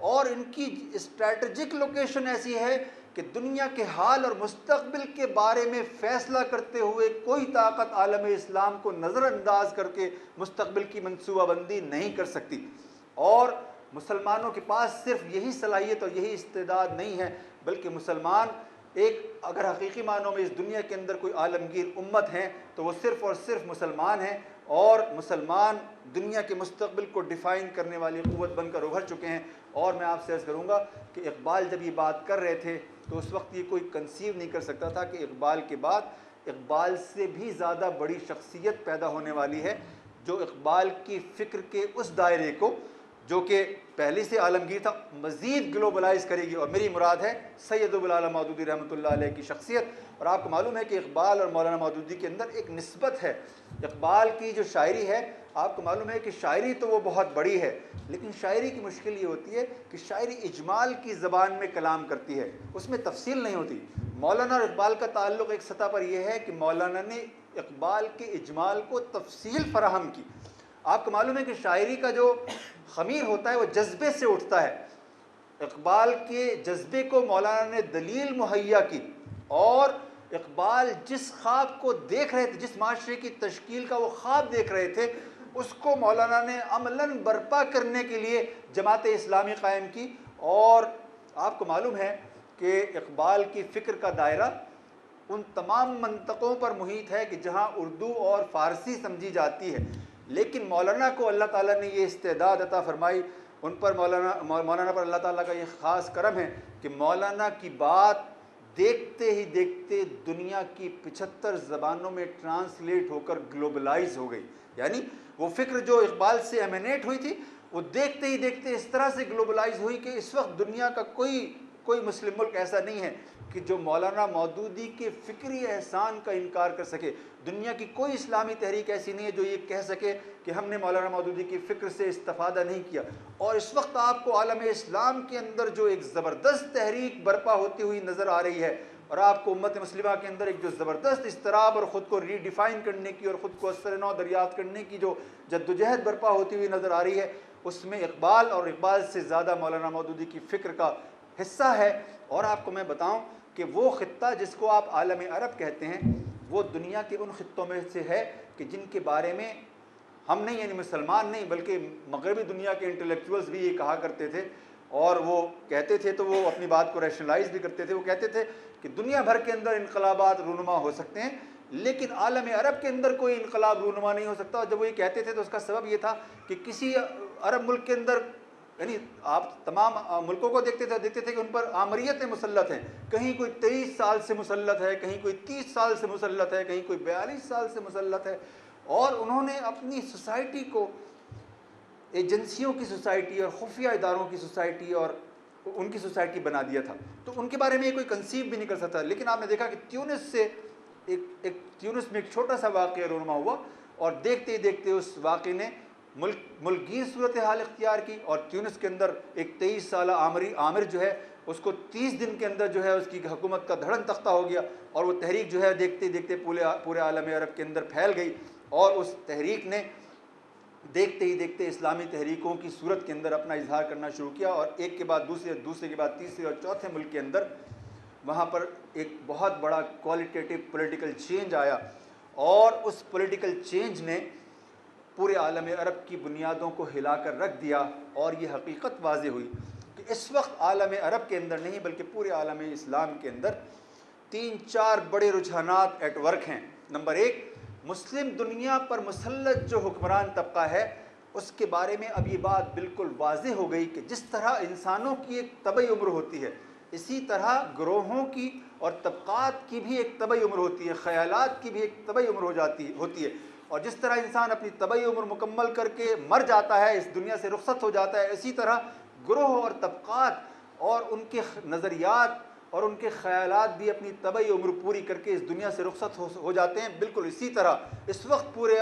اور ان کی اسٹریٹجک لوکیشن ایسی ہے کہ دنیا کے حال اور مستقبل کے بارے میں فیصلہ کرتے ہوئے کوئی طاقت عالم اسلام کو نظر انداز کر کے مستقبل کی منصوبہ بندی نہیں کر سکتی. اور مسلمانوں کے پاس صرف یہی صلاحیت اور یہی استعداد نہیں ہے، بلکہ مسلمان ایک اگر حقیقی معنوں میں اس دنیا کے اندر کوئی عالمگیر امت ہیں تو وہ صرف اور صرف مسلمان ہیں، اور مسلمان دنیا کے مستقبل کو ڈیفائن کرنے والی قوت بن کر ابھر چکے ہیں. اور میں آپ سے عرض کروں گا کہ اقبال جب یہ بات کر رہے تھے تو اس وقت یہ کوئی کنسیو نہیں کر سکتا تھا کہ اقبال کے بعد اقبال سے بھی زیادہ بڑی شخصیت پیدا ہونے والی ہے، جو اقبال کی فکر کے اس دائرے کو جو کہ پہلے سے عالمگیر تھا مزید گلوبلائز کرے گی. اور میری مراد ہے سید ابو العلا مودودی رحمۃ اللہ علیہ کی شخصیت. اور آپ کو معلوم ہے کہ اقبال اور مولانا مودودی کے اندر ایک نسبت ہے. اقبال کی جو شاعری ہے، آپ کو معلوم ہے کہ شاعری تو وہ بہت بڑی ہے، لیکن شاعری کی مشکل یہ ہوتی ہے کہ شاعری اجمال کی زبان میں کلام کرتی ہے، اس میں تفصیل نہیں ہوتی. مولانا اور اقبال کا تعلق ایک سطح پر یہ ہے کہ مولانا نے اقبال کے اجمال کو تفصیل فراہم کی. آپ کو معلوم ہے کہ شاعری کا جو خمیر ہوتا ہے وہ جذبے سے اٹھتا ہے. اقبال کے جذبے کو مولانا نے دلیل مہیا کی، اور اقبال جس خواب کو دیکھ رہے تھے، جس معاشرے کی تشکیل کا وہ خواب دیکھ رہے تھے، اس کو مولانا نے عملاً برپا کرنے کے لیے جماعت اسلامی قائم کی. اور آپ کو معلوم ہے کہ اقبال کی فکر کا دائرہ ان تمام منطقوں پر محیط ہے کہ جہاں اردو اور فارسی سمجھی جاتی ہے، لیکن مولانا کو اللہ تعالیٰ نے یہ استعداد عطا فرمائی. ان پر مولانا پر اللہ تعالیٰ کا یہ خاص کرم ہے کہ مولانا کی بات دیکھتے ہی دیکھتے دنیا کی 75 زبانوں میں ٹرانسلیٹ ہو کر گلوبلائز ہو گئی. یعنی وہ فکر جو اقبال سے ایمینیٹ ہوئی تھی وہ دیکھتے ہی دیکھتے اس طرح سے گلوبلائز ہوئی کہ اس وقت دنیا کا کوئی مسلم ملک ایسا نہیں ہے کہ جو مولانا مودودی کے فکری احسان کا انکار کر سکے. دنیا کی کوئی اسلامی تحریک ایسی نہیں ہے جو یہ کہہ سکے کہ ہم نے مولانا مودودی کی فکر سے استفادہ نہیں کیا. اور اس وقت آپ کو عالم اسلام کے اندر جو ایک زبردست تحریک برپا ہوتی ہوئی نظر آ رہی ہے، اور آپ کو امت مسلمہ کے اندر ایک جو زبردست اضطراب اور خود کو ری ڈیفائن کرنے کی اور خود کو اثر نو دریافت کرنے کی جو جدوجہد برپا ہوتی ہوئی نظر آ رہی ہے، اس میں اقبال اور اقبال سے زیادہ مولانا مودودی کی فکر کا حصہ ہے. اور آپ کو میں بتاؤں کہ وہ خطہ جس کو آپ عالم عرب کہتے ہیں وہ دنیا کے ان خطوں میں سے ہے کہ جن کے بارے میں ہم نہیں، یعنی مسلمان نہیں بلکہ مغربی دنیا کے انٹلیکچوئلز بھی یہ کہا کرتے تھے، اور وہ کہتے تھے تو وہ اپنی بات کو ریشنلائز بھی کرتے تھے. وہ کہتے تھے کہ دنیا بھر کے اندر انقلابات رونما ہو سکتے ہیں لیکن عالم عرب کے اندر کوئی انقلاب رونما نہیں ہو سکتا. اور جب وہ یہ کہتے تھے تو اس کا سبب یہ تھا کہ کسی عرب ملک کے اندر، یعنی آپ تمام ملکوں کو دیکھتے تھے کہ ان پر آمریتیں مسلط ہیں. کہیں کوئی 23 سال سے مسلط ہے، کہیں کوئی 30 سال سے مسلط ہے، کہیں کوئی 42 سال سے مسلط ہے. اور انہوں نے اپنی سوسائٹی کو ایجنسیوں کی سوسائٹی اور خفیہ اداروں کی سوسائٹی اور ان کی سوسائٹی بنا دیا تھا. تو ان کے بارے میں یہ کوئی کنسیو بھی نہیں کر سکتا. لیکن آپ نے دیکھا کہ تیونس سے تیونس میں ایک چھوٹا سا واقعہ رونما ہوا، اور دیکھتے ہی دیکھتے اس واقعے نے ملک گیر صورتحال اختیار کی. اور تیونس کے اندر ایک 23 سالہ عامر جو ہے اس کو 30 دن کے اندر جو ہے اس کی حکومت کا دھڑن تختہ ہو گیا، اور وہ تحریک جو ہے دیکھتے دیکھتے پورے عالم عرب کے اندر پھیل گئی. اور اس تحریک نے دیکھتے ہی دیکھتے اسلامی تحریکوں کی صورت کے اندر اپنا اظہار کرنا شروع کیا، اور ایک کے بعد دوسرے کے بعد تیسرے اور چوتھے ملک کے اندر وہاں پر ایک بہت بڑا کوالٹیٹیو پولیٹیکل چینج آیا، اور اس پولیٹیکل چینج نے پورے عالم عرب کی بنیادوں کو ہلا کر رکھ دیا، اور یہ حقیقت واضح ہوئی کہ اس وقت عالم عرب کے اندر نہیں بلکہ پورے عالم اسلام کے اندر 3-4 بڑے رجحانات ایٹ ورک ہیں۔ نمبر 1، مسلم دنیا پر مسلط جو حکمران طبقہ ہے اس کے بارے میں اب یہ بات بالکل واضح ہو گئی کہ جس طرح انسانوں کی ایک طبعی عمر ہوتی ہے، اسی طرح گروہوں کی اور طبقات کی بھی ایک طبعی عمر ہوتی ہے، خیالات کی بھی ایک طبعی عمر ہوتی ہے، اور جس طرح انسان اپنی طبعی عمر مکمل کر کے مر جاتا ہے، اس دنیا سے رخصت ہو جاتا ہے، اسی طرح گروہ اور طبقات اور ان کے نظریات اور ان کے خیالات بھی اپنی طبعی عمر پوری کر کے اس دنیا سے رخصت ہو جاتے ہیں۔ بالکل اسی طرح اس وقت پورے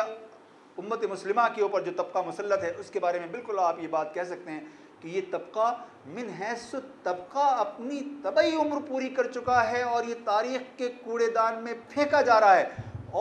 امت مسلمہ کے اوپر جو طبقہ مسلط ہے اس کے بارے میں بالکل آپ یہ بات کہہ سکتے ہیں کہ یہ طبقہ من حیث طبقہ اپنی طبعی عمر پوری کر چکا ہے، اور یہ تاریخ کے کوڑے دان میں پھینکا جا رہا ہے،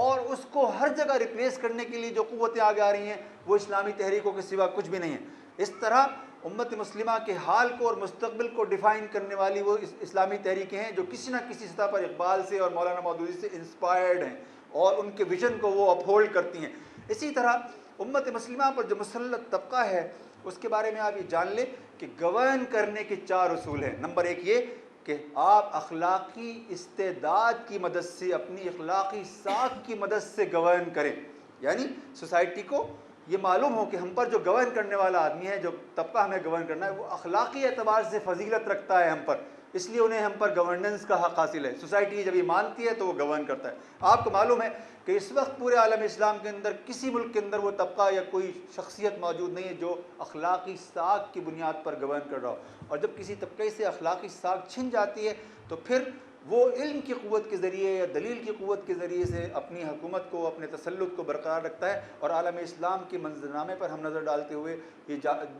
اور اس کو ہر جگہ ریپلیس کرنے کے لیے جو قوتیں آگے آ رہی ہیں وہ اسلامی تحریکوں کے سوا کچھ بھی نہیں ہے۔ اس طرح امت مسلمہ کے حال کو اور مستقبل کو ڈیفائن کرنے والی وہ اسلامی تحریکیں ہیں جو کسی نہ کسی سطح پر اقبال سے اور مولانا مودودی سے انسپائرڈ ہیں، اور ان کے ویژن کو وہ اپہولڈ کرتی ہیں۔ اسی طرح امت مسلمہ پر جو مسلط طبقہ ہے اس کے بارے میں آپ یہ جان لیں کہ گورن کرنے کے 4 اصول ہیں۔ نمبر 1 یہ کہ آپ اخلاقی استعداد کی مدد سے، اپنی اخلاقی ساکھ کی مدد سے گورن کریں، یعنی سوسائٹی کو یہ معلوم ہو کہ ہم پر جو گورن کرنے والا آدمی ہے، جو طبقہ ہمیں گورن کرنا ہے، وہ اخلاقی اعتبار سے فضیلت رکھتا ہے ہم پر، اس لیے انہیں ہم پر گورننس کا حق حاصل ہے۔ سوسائٹی جب یہ مانتی ہے تو وہ گورن کرتا ہے۔ آپ کو معلوم ہے کہ اس وقت پورے عالم اسلام کے اندر کسی ملک کے اندر وہ طبقہ یا کوئی شخصیت موجود نہیں ہے جو اخلاقی ساکھ کی بنیاد پر گورن کر رہا ہو، اور جب کسی طبقے سے اخلاقی ساکھ چھن جاتی ہے تو پھر وہ علم کی قوت کے ذریعے یا دلیل کی قوت کے ذریعے سے اپنی حکومت کو، اپنے تسلط کو برقرار رکھتا ہے۔ اور عالم اسلام کے منظرنامے پر ہم نظر ڈالتے ہوئے یہ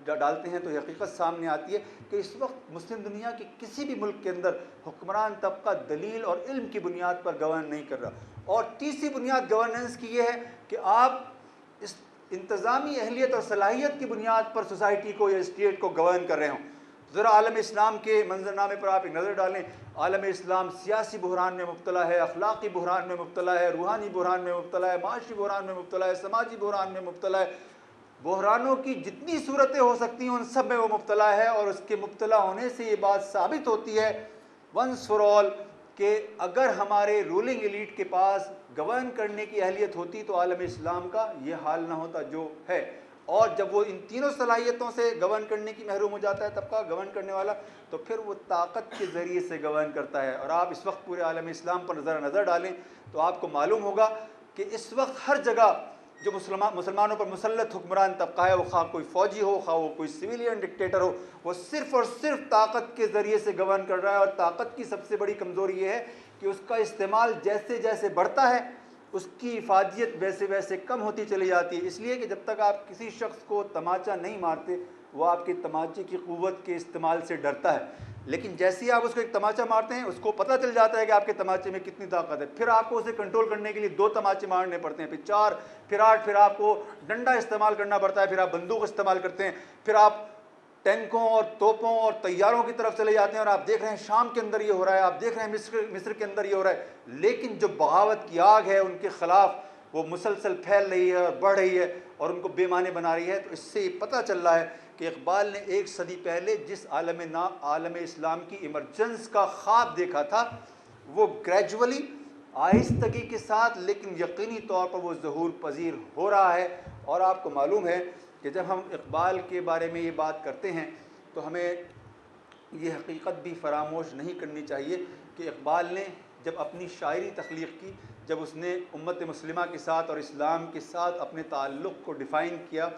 ڈالتے ہیں تو یہ حقیقت سامنے آتی ہے کہ اس وقت مسلم دنیا کے کسی بھی ملک کے اندر حکمران طبقہ دلیل اور علم کی بنیاد پر گورن نہیں کر رہا۔ اور تیسری بنیاد گورننس کی یہ ہے کہ آپ اس انتظامی اہلیت اور صلاحیت کی بنیاد پر سوسائٹی کو یا اسٹیٹ کو گورن کر رہے ہوں۔ ذرا عالم اسلام کے منظرنامے پر آپ ایک نظر ڈالیں۔ عالم اسلام سیاسی بحران میں مبتلا ہے، اخلاقی بحران میں مبتلا ہے، روحانی بحران میں مبتلا ہے، معاشی بحران میں مبتلا ہے، سماجی بحران میں مبتلا ہے۔ بحرانوں کی جتنی صورتیں ہو سکتی ہیں ان سب میں وہ مبتلا ہے، اور اس کے مبتلا ہونے سے یہ بات ثابت ہوتی ہے ونس فار آل کہ اگر ہمارے رولنگ ایلیٹ کے پاس گورن کرنے کی اہلیت ہوتی تو عالم اسلام کا یہ حال نہ ہوتا جو ہے۔ اور جب وہ ان تینوں صلاحیتوں سے گورن کرنے کی محروم ہو جاتا ہے طبقہ گورن کرنے والا، تو پھر وہ طاقت کے ذریعے سے گورن کرتا ہے۔ اور آپ اس وقت پورے عالم اسلام پر نظر ڈالیں تو آپ کو معلوم ہوگا کہ اس وقت ہر جگہ جو مسلمانوں پر مسلط حکمران طبقہ ہے، وہ خواہ کوئی فوجی ہو، خواہ وہ کوئی سویلین ڈکٹیٹر ہو، وہ صرف اور صرف طاقت کے ذریعے سے گورن کر رہا ہے۔ اور طاقت کی سب سے بڑی کمزوری یہ ہے کہ اس کا استعمال جیسے جیسے بڑھتا ہے اس کی افادیت ویسے ویسے کم ہوتی چلی جاتی ہے، اس لیے کہ جب تک آپ کسی شخص کو تماچا نہیں مارتے وہ آپ کے تماچے کی قوت کے استعمال سے ڈرتا ہے، لیکن جیسے ہی آپ اس کو ایک تماچا مارتے ہیں اس کو پتہ چل جاتا ہے کہ آپ کے تماچے میں کتنی طاقت ہے، پھر آپ کو اسے کنٹرول کرنے کے لیے 2 تماچے مارنے پڑتے ہیں، پھر 4، پھر 8، پھر آپ کو ڈنڈا استعمال کرنا پڑتا ہے، پھر آپ بندوق استعمال کرتے ہیں، پھر آپ ٹینکوں اور توپوں اور طیاروں کی طرف چلے جاتے ہیں، اور آپ دیکھ رہے ہیں شام کے اندر یہ ہو رہا ہے، آپ دیکھ رہے ہیں مصر کے اندر یہ ہو رہا ہے، لیکن جو بغاوت کی آگ ہے ان کے خلاف وہ مسلسل پھیل رہی ہے اور بڑھ رہی ہے اور ان کو بے معنی بنا رہی ہے۔ تو اس سے یہ پتہ چل رہا ہے کہ اقبال نے 1 صدی پہلے جس عالم اسلام کی ایمرجنس کا خواب دیکھا تھا وہ گریجولی آہستگی کے ساتھ لیکن یقینی طور پر وہ ظہور پذیر ہو رہا ہے۔ اور آپ کو معلوم ہے کہ جب ہم اقبال کے بارے میں یہ بات کرتے ہیں تو ہمیں یہ حقیقت بھی فراموش نہیں کرنی چاہیے کہ اقبال نے جب اپنی شاعری تخلیق کی، جب اس نے امت مسلمہ کے ساتھ اور اسلام کے ساتھ اپنے تعلق کو ڈیفائن کیا،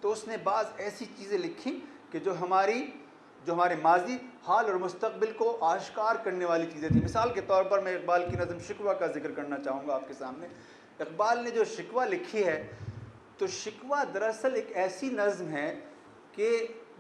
تو اس نے بعض ایسی چیزیں لکھی کہ جو ہمارے ماضی، حال اور مستقبل کو آشکار کرنے والی چیزیں تھیں۔ مثال کے طور پر میں اقبال کی نظم شکوہ کا ذکر کرنا چاہوں گا آپ کے سامنے۔ اقبال نے جو شکوہ لکھی ہے تو شکوہ دراصل ایک ایسی نظم ہے کہ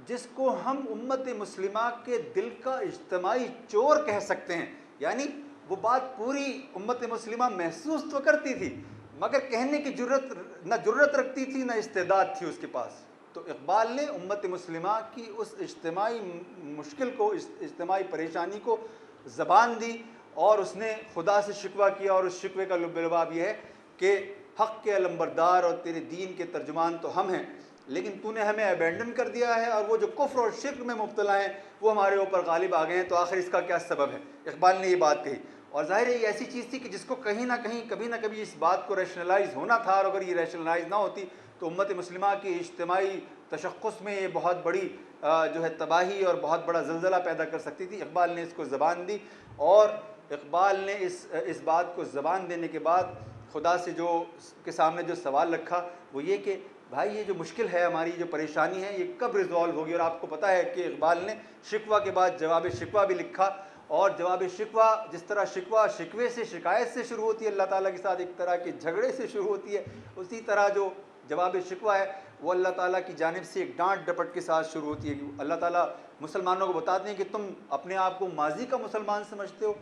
جس کو ہم امت مسلمہ کے دل کا اجتماعی چور کہہ سکتے ہیں، یعنی وہ بات پوری امت مسلمہ محسوس تو کرتی تھی مگر کہنے کی جرت رکھتی تھی، نہ استعداد تھی اس کے پاس۔ تو اقبال نے امت مسلمہ کی اس اجتماعی مشکل کو، اس اجتماعی پریشانی کو زبان دی اور اس نے خدا سے شکوہ کیا، اور اس شکوے کا لباب یہ ہے کہ حق کے علمبردار اور تیرے دین کے ترجمان تو ہم ہیں، لیکن تو نے ہمیں ابینڈن کر دیا ہے، اور وہ جو کفر اور شرک میں مبتلا ہیں وہ ہمارے اوپر غالب آ گئے ہیں، تو آخر اس کا کیا سبب ہے؟ اقبال نے یہ بات کہی، اور ظاہر ہے یہ ایسی چیز تھی کہ جس کو کہیں نہ کہیں کبھی نہ کبھی اس بات کو ریشنلائز ہونا تھا، اور اگر یہ ریشنلائز نہ ہوتی تو امت مسلمہ کی اجتماعی تشخص میں یہ بہت بڑی جو ہے تباہی اور بہت بڑا زلزلہ پیدا کر سکتی تھی۔ اقبال نے اس کو زبان دی، اور اقبال نے اس بات کو زبان دینے کے بعد خدا سے کے سامنے جو سوال رکھا وہ یہ کہ بھائی یہ جو مشکل ہے، ہماری جو پریشانی ہے، یہ کب ریزالو ہوگی؟ اور آپ کو پتہ ہے کہ اقبال نے شکوہ کے بعد جواب شکوہ بھی لکھا، اور جواب شکوہ جس طرح شکوہ شکوے سے، شکایت سے شروع ہوتی ہے اللہ تعالیٰ کے ساتھ، ایک طرح کے جھگڑے سے شروع ہوتی ہے، اسی طرح جو جواب شکوہ ہے وہ اللہ تعالیٰ کی جانب سے ایک ڈانٹ ڈپٹ کے ساتھ شروع ہوتی ہے۔ کہ اللہ تعالیٰ مسلمانوں کو بتاتے ہیں کہ تم اپنے آپ کو ماضی کا مسلمان سمجھتے ہو۔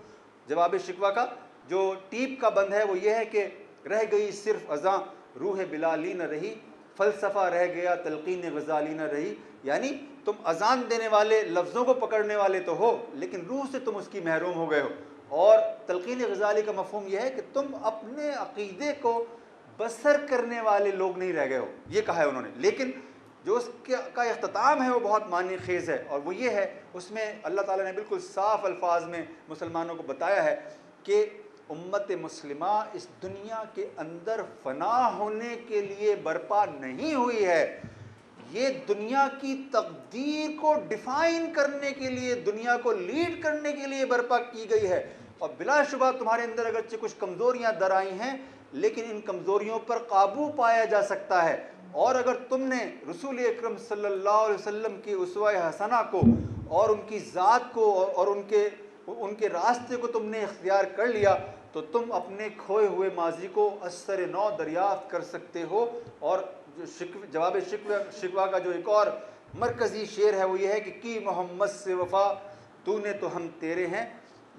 جواب شکوہ کا جو ٹیپ کا بند ہے وہ یہ ہے کہ رہ گئی صرف اذاں روح بلالی نہ رہی، فلسفہ رہ گیا تلقین غزالی نہ رہی، یعنی تم اذان دینے والے لفظوں کو پکڑنے والے تو ہو لیکن روح سے تم اس کی محروم ہو گئے ہو۔ اور تلقین غزالی کا مفہوم یہ ہے کہ تم اپنے عقیدے کو بسر کرنے والے لوگ نہیں رہ گئے ہو، یہ کہا ہے انہوں نے۔ لیکن جو اس کا اختتام ہے وہ بہت معنی خیز ہے، اور وہ یہ ہے، اس میں اللہ تعالیٰ نے بالکل صاف الفاظ میں مسلمانوں کو بتایا ہے کہ امت مسلمہ اس دنیا کے اندر فنا ہونے کے لیے برپا نہیں ہوئی ہے، یہ دنیا کی تقدیر کو ڈیفائن کرنے کے لیے، دنیا کو لیڈ کرنے کے لیے برپا کی گئی ہے۔ اور بلا شبہ تمہارے اندر اگرچہ کچھ کمزوریاں در آئی ہیں، لیکن ان کمزوریوں پر قابو پایا جا سکتا ہے، اور اگر تم نے رسول اکرم صلی اللہ علیہ وسلم کی اسوہ حسنہ کو اور ان کی ذات کو اور ان کے راستے کو تم نے اختیار کر لیا تو تم اپنے کھوئے ہوئے ماضی کو ازسر نو دریافت کر سکتے ہو۔ اور جواب شکوہ کا جو ایک اور مرکزی شعر ہے وہ یہ ہے کہ کی محمد سے وفا تو نے تو ہم تیرے ہیں،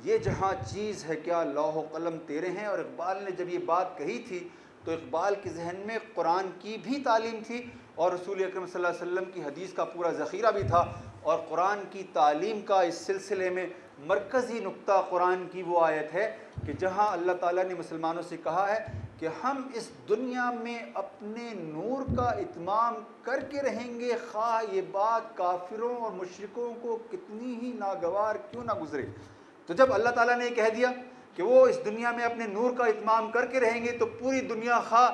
یہ جہاں چیز ہے کیا لوح و قلم تیرے ہیں۔ اور اقبال نے جب یہ بات کہی تھی تو اقبال کے ذہن میں قرآن کی بھی تعلیم تھی، اور رسول اکرم صلی اللہ علیہ وسلم کی حدیث کا پورا ذخیرہ بھی تھا، اور قرآن کی تعلیم کا اس سلسلے میں مرکزی نقطہ قرآن کی وہ آیت ہے کہ جہاں اللہ تعالیٰ نے مسلمانوں سے کہا ہے کہ ہم اس دنیا میں اپنے نور کا اتمام کر کے رہیں گے، خواہ یہ بات کافروں اور مشرکوں کو کتنی ہی ناگوار کیوں نہ گزرے۔ تو جب اللہ تعالیٰ نے یہ کہہ دیا کہ وہ اس دنیا میں اپنے نور کا اتمام کر کے رہیں گے تو پوری دنیا خواہ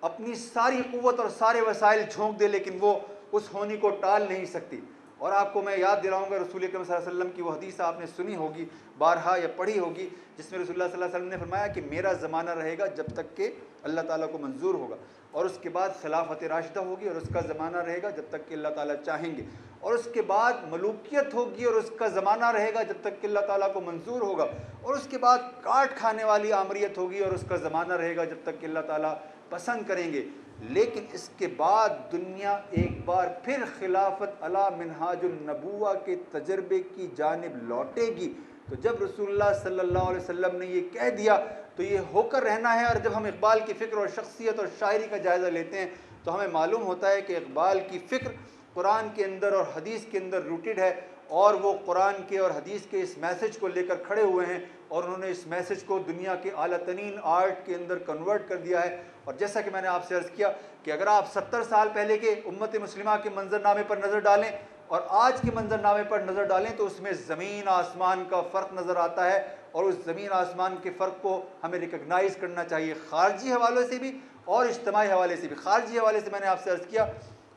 اپنی ساری قوت اور سارے وسائل جھونک دے لیکن وہ اس ہونے کو ٹال نہیں سکتی۔ اور آپ کو میں یاد دلاؤں گا رسول اکرم صلی اللہ علیہ وسلم کی وہ حدیث آپ نے سنی ہوگی بارہا یا پڑھی ہوگی، جس میں رسول اللہ صلی اللہ علیہ وسلم نے فرمایا کہ میرا زمانہ رہے گا جب تک کہ اللہ تعالیٰ کو منظور ہوگا، اور اس کے بعد خلافت راشدہ ہوگی، اور اس کا زمانہ رہے گا جب تک کہ اللہ تعالیٰ چاہیں گے، اور اس کے بعد ملوکیت ہوگی اور اس کا زمانہ رہے گا جب تک کہ اللہ تعالیٰ کو منظور ہوگا، اور اس کے بعد کاٹ کھانے والی آمریت ہوگی اور اس کا زمانہ رہے گا جب تک کہ اللہ تعالیٰ پسند کریں گے، لیکن اس کے بعد دنیا ایک بار پھر خلافت علی منہاج النبوہ کے تجربے کی جانب لوٹے گی۔ تو جب رسول اللہ صلی اللہ علیہ وسلم نے یہ کہہ دیا تو یہ ہو کر رہنا ہے۔ اور جب ہم اقبال کی فکر اور شخصیت اور شاعری کا جائزہ لیتے ہیں تو ہمیں معلوم ہوتا ہے کہ اقبال کی فکر قرآن کے اندر اور حدیث کے اندر روٹڈ ہے، اور وہ قرآن کے اور حدیث کے اس میسج کو لے کر کھڑے ہوئے ہیں، اور انہوں نے اس میسج کو دنیا کے اعلیٰ ترین آرٹ کے اندر کنورٹ کر دیا ہے۔ اور جیسا کہ میں نے آپ سے عرض کیا کہ اگر آپ 70 سال پہلے کے امت مسلمہ کے منظرنامے پر نظر ڈالیں اور آج کے منظرنامے پر نظر ڈالیں تو اس میں زمین آسمان کا فرق نظر آتا ہے، اور اس زمین آسمان کے فرق کو ہمیں ریکگنائز کرنا چاہیے، خارجی حوالے سے بھی اور اجتماعی حوالے سے بھی۔ خارجی حوالے سے میں نے آپ سے عرض کیا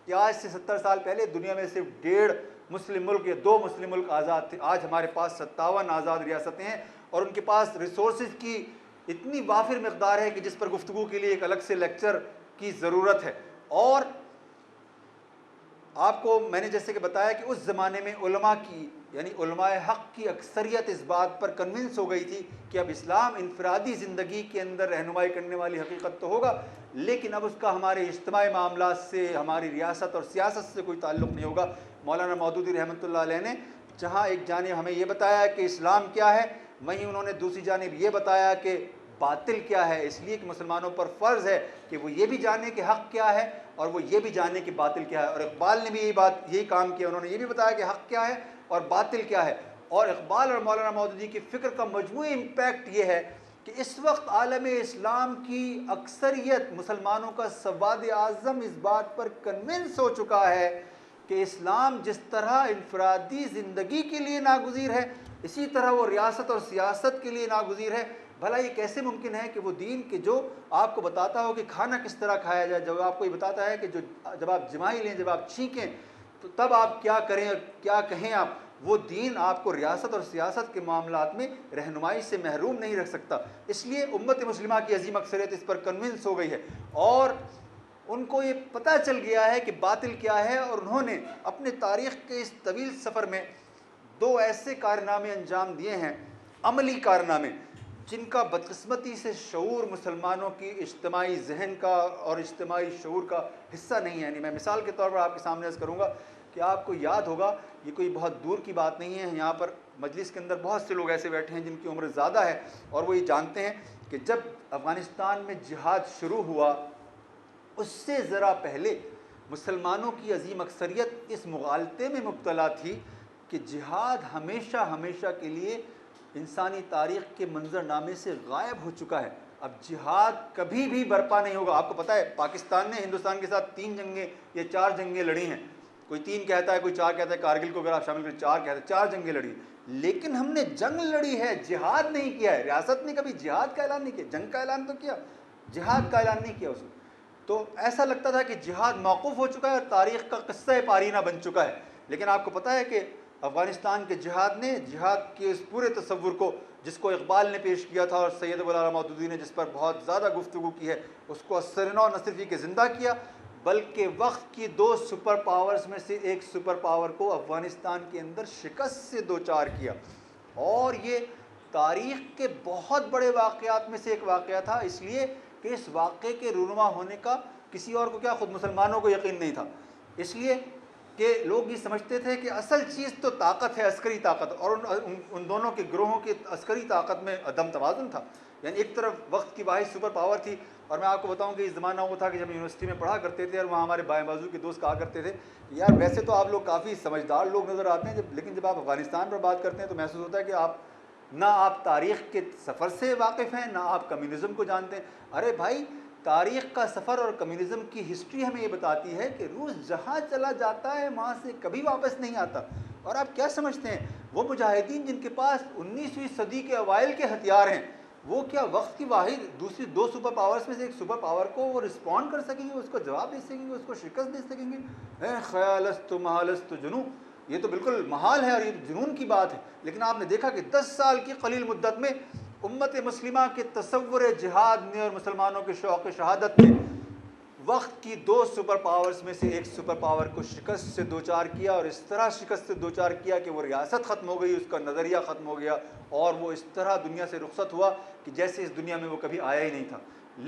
کہ آج سے 70 سال پہلے دنیا میں صرف 1.5 مسلم ملک یا 2 مسلم ملک آزاد تھے، آج ہمارے پاس 57 آزاد ریاستیں ہیں، اور ان کے پاس ریسورسز کی اتنی وافر مقدار ہے کہ جس پر گفتگو کے لیے ایک الگ سے لیکچر کی ضرورت ہے۔ اور آپ کو میں نے جیسے کہ بتایا کہ اس زمانے میں علماء کی یعنی علماء حق کی اکثریت اس بات پر کنونس ہو گئی تھی کہ اب اسلام انفرادی زندگی کے اندر رہنمائی کرنے والی حقیقت تو ہوگا، لیکن اب اس کا ہمارے اجتماعی معاملات سے، ہماری ریاست اور سیاست سے کوئی تعلق نہیں ہوگا۔ مولانا مودودی رحمۃ اللہ علیہ نے جہاں ایک جانب ہمیں یہ بتایا کہ اسلام کیا ہے، وہیں انہوں نے دوسری جانب یہ بتایا کہ باطل کیا ہے، اس لیے کہ مسلمانوں پر فرض ہے کہ وہ یہ بھی جانیں کہ حق کیا ہے اور وہ یہ بھی جانیں کہ باطل کیا ہے۔ اور اقبال نے بھی یہی کام کیا، انہوں نے یہ بھی بتایا کہ حق کیا ہے اور باطل کیا ہے، اور اقبال اور مولانا مودودی کی فکر کا مجموعی امپیکٹ یہ ہے کہ اس وقت عالم اسلام کی اکثریت مسلمانوں کا سواد اعظم اس بات پر کنونس ہو چکا ہے کہ اسلام جس طرح انفرادی زندگی کے لیے ناگزیر ہے، اسی طرح وہ ریاست اور سیاست کے لیے ناگزیر ہے۔ بھلا یہ کیسے ممکن ہے کہ وہ دین کہ جو آپ کو بتاتا ہو کہ کھانا کس طرح کھایا جائے، جب آپ کو یہ بتاتا ہے کہ جب آپ جمائی لیں، جب آپ چھینکیں تو تب آپ کیا کریں اور کیا کہیں آپ، وہ دین آپ کو ریاست اور سیاست کے معاملات میں رہنمائی سے محروم نہیں رکھ سکتا۔ اس لیے امت مسلمہ کی عظیم اکثریت اس پر کنونس ہو گئی ہے اور ان کو یہ پتہ چل گیا ہے کہ باطل کیا ہے، اور انہوں نے اپنے تاریخ کے اس طویل سفر میں دو ایسے کارنامے انجام دیے ہیں، عملی کارنامے، جن کا بدقسمتی سے شعور مسلمانوں کی اجتماعی ذہن کا اور اجتماعی شعور کا حصہ نہیں ہے۔ یعنی میں مثال کے طور پر آپ کے سامنے عرض کروں گا کہ آپ کو یاد ہوگا، یہ کوئی بہت دور کی بات نہیں ہے، یہاں پر مجلس کے اندر بہت سے لوگ ایسے بیٹھے ہیں جن کی عمر زیادہ ہے اور وہ یہ جانتے ہیں کہ جب افغانستان میں جہاد شروع ہوا اس سے ذرا پہلے مسلمانوں کی عظیم اکثریت اس مغالطے میں مبتلا تھی کہ جہاد ہمیشہ ہمیشہ کے لیے انسانی تاریخ کے منظر نامے سے غائب ہو چکا ہے، اب جہاد کبھی بھی برپا نہیں ہوگا۔ آپ کو پتہ ہے پاکستان نے ہندوستان کے ساتھ 3 جنگیں یا 4 جنگیں لڑی ہیں، کوئی 3 کہتا ہے، کوئی 4 کہتا ہے، کارگل کو اگر آپ شامل کریں 4 کہتا ہے، 4 جنگیں لڑی، لیکن ہم نے جنگ لڑی ہے، جہاد نہیں کیا ہے۔ ریاست نے کبھی جہاد کا اعلان نہیں کیا، جنگ کا اعلان تو کیا، جہاد کا اعلان نہیں کیا اس نے۔ تو ایسا لگتا تھا کہ جہاد موقوف ہو چکا ہے اور تاریخ کا قصہ پارینہ بن چکا ہے، لیکن آپ کو پتہ ہے کہ افغانستان کے جہاد نے جہاد کے اس پورے تصور کو، جس کو اقبال نے پیش کیا تھا اور سید مولانا مودودی نے جس پر بہت زیادہ گفتگو کی ہے، اس کو اثر نو نہ صرف یہ کہ زندہ کیا بلکہ وقت کی 2 سپر پاورز میں سے ایک سپر پاور کو افغانستان کے اندر شکست سے دوچار کیا، اور یہ تاریخ کے بہت بڑے واقعات میں سے ایک واقعہ تھا، اس لیے کہ اس واقعے کے رونما ہونے کا کسی اور کو کیا، خود مسلمانوں کو یقین نہیں تھا، اس لیے کہ لوگ یہ سمجھتے تھے کہ اصل چیز تو طاقت ہے، عسکری طاقت، اور ان دونوں کے گروہوں کی عسکری طاقت میں عدم توازن تھا۔ یعنی ایک طرف وقت کی واحد سپر پاور تھی، اور میں آپ کو بتاؤں کہ اس زمانہ وہ تھا کہ جب یونیورسٹی میں پڑھا کرتے تھے اور وہاں ہمارے بائیں بازو کے دوست کہا کرتے تھے یار ویسے تو آپ لوگ کافی سمجھدار لوگ نظر آتے ہیں، لیکن جب آپ افغانستان پر بات کرتے ہیں تو محسوس ہوتا ہے کہ نہ آپ تاریخ کے سفر سے واقف ہیں، نہ آپ کمیونزم کو جانتے ہیں۔ ارے بھائی، تاریخ کا سفر اور کمیونزم کی ہسٹری ہمیں یہ بتاتی ہے کہ روس جہاں چلا جاتا ہے وہاں سے کبھی واپس نہیں آتا۔ اور آپ کیا سمجھتے ہیں وہ مجاہدین جن کے پاس 19ویں صدی کے اوائل کے ہتھیار ہیں، وہ کیا وقت کی واحد دوسری 2 سپر پاورز میں سے ایک سپر پاور کو وہ رسپونڈ کر سکیں گے، اس کو جواب دے سکیں گے، اس کو شکست دے سکیں گے؟ اے خیالست محالست جنوں، یہ تو بالکل محال ہے اور یہ جنون کی بات ہے۔ لیکن آپ نے دیکھا کہ 10 سال کی قلیل مدت میں امت مسلمہ کے تصور جہاد نے اور مسلمانوں کے شوق شہادت نے وقت کی 2 سپر پاورز میں سے ایک سپر پاور کو شکست سے دوچار کیا، اور اس طرح شکست سے دوچار کیا کہ وہ ریاست ختم ہو گئی، اس کا نظریہ ختم ہو گیا، اور وہ اس طرح دنیا سے رخصت ہوا کہ جیسے اس دنیا میں وہ کبھی آیا ہی نہیں تھا۔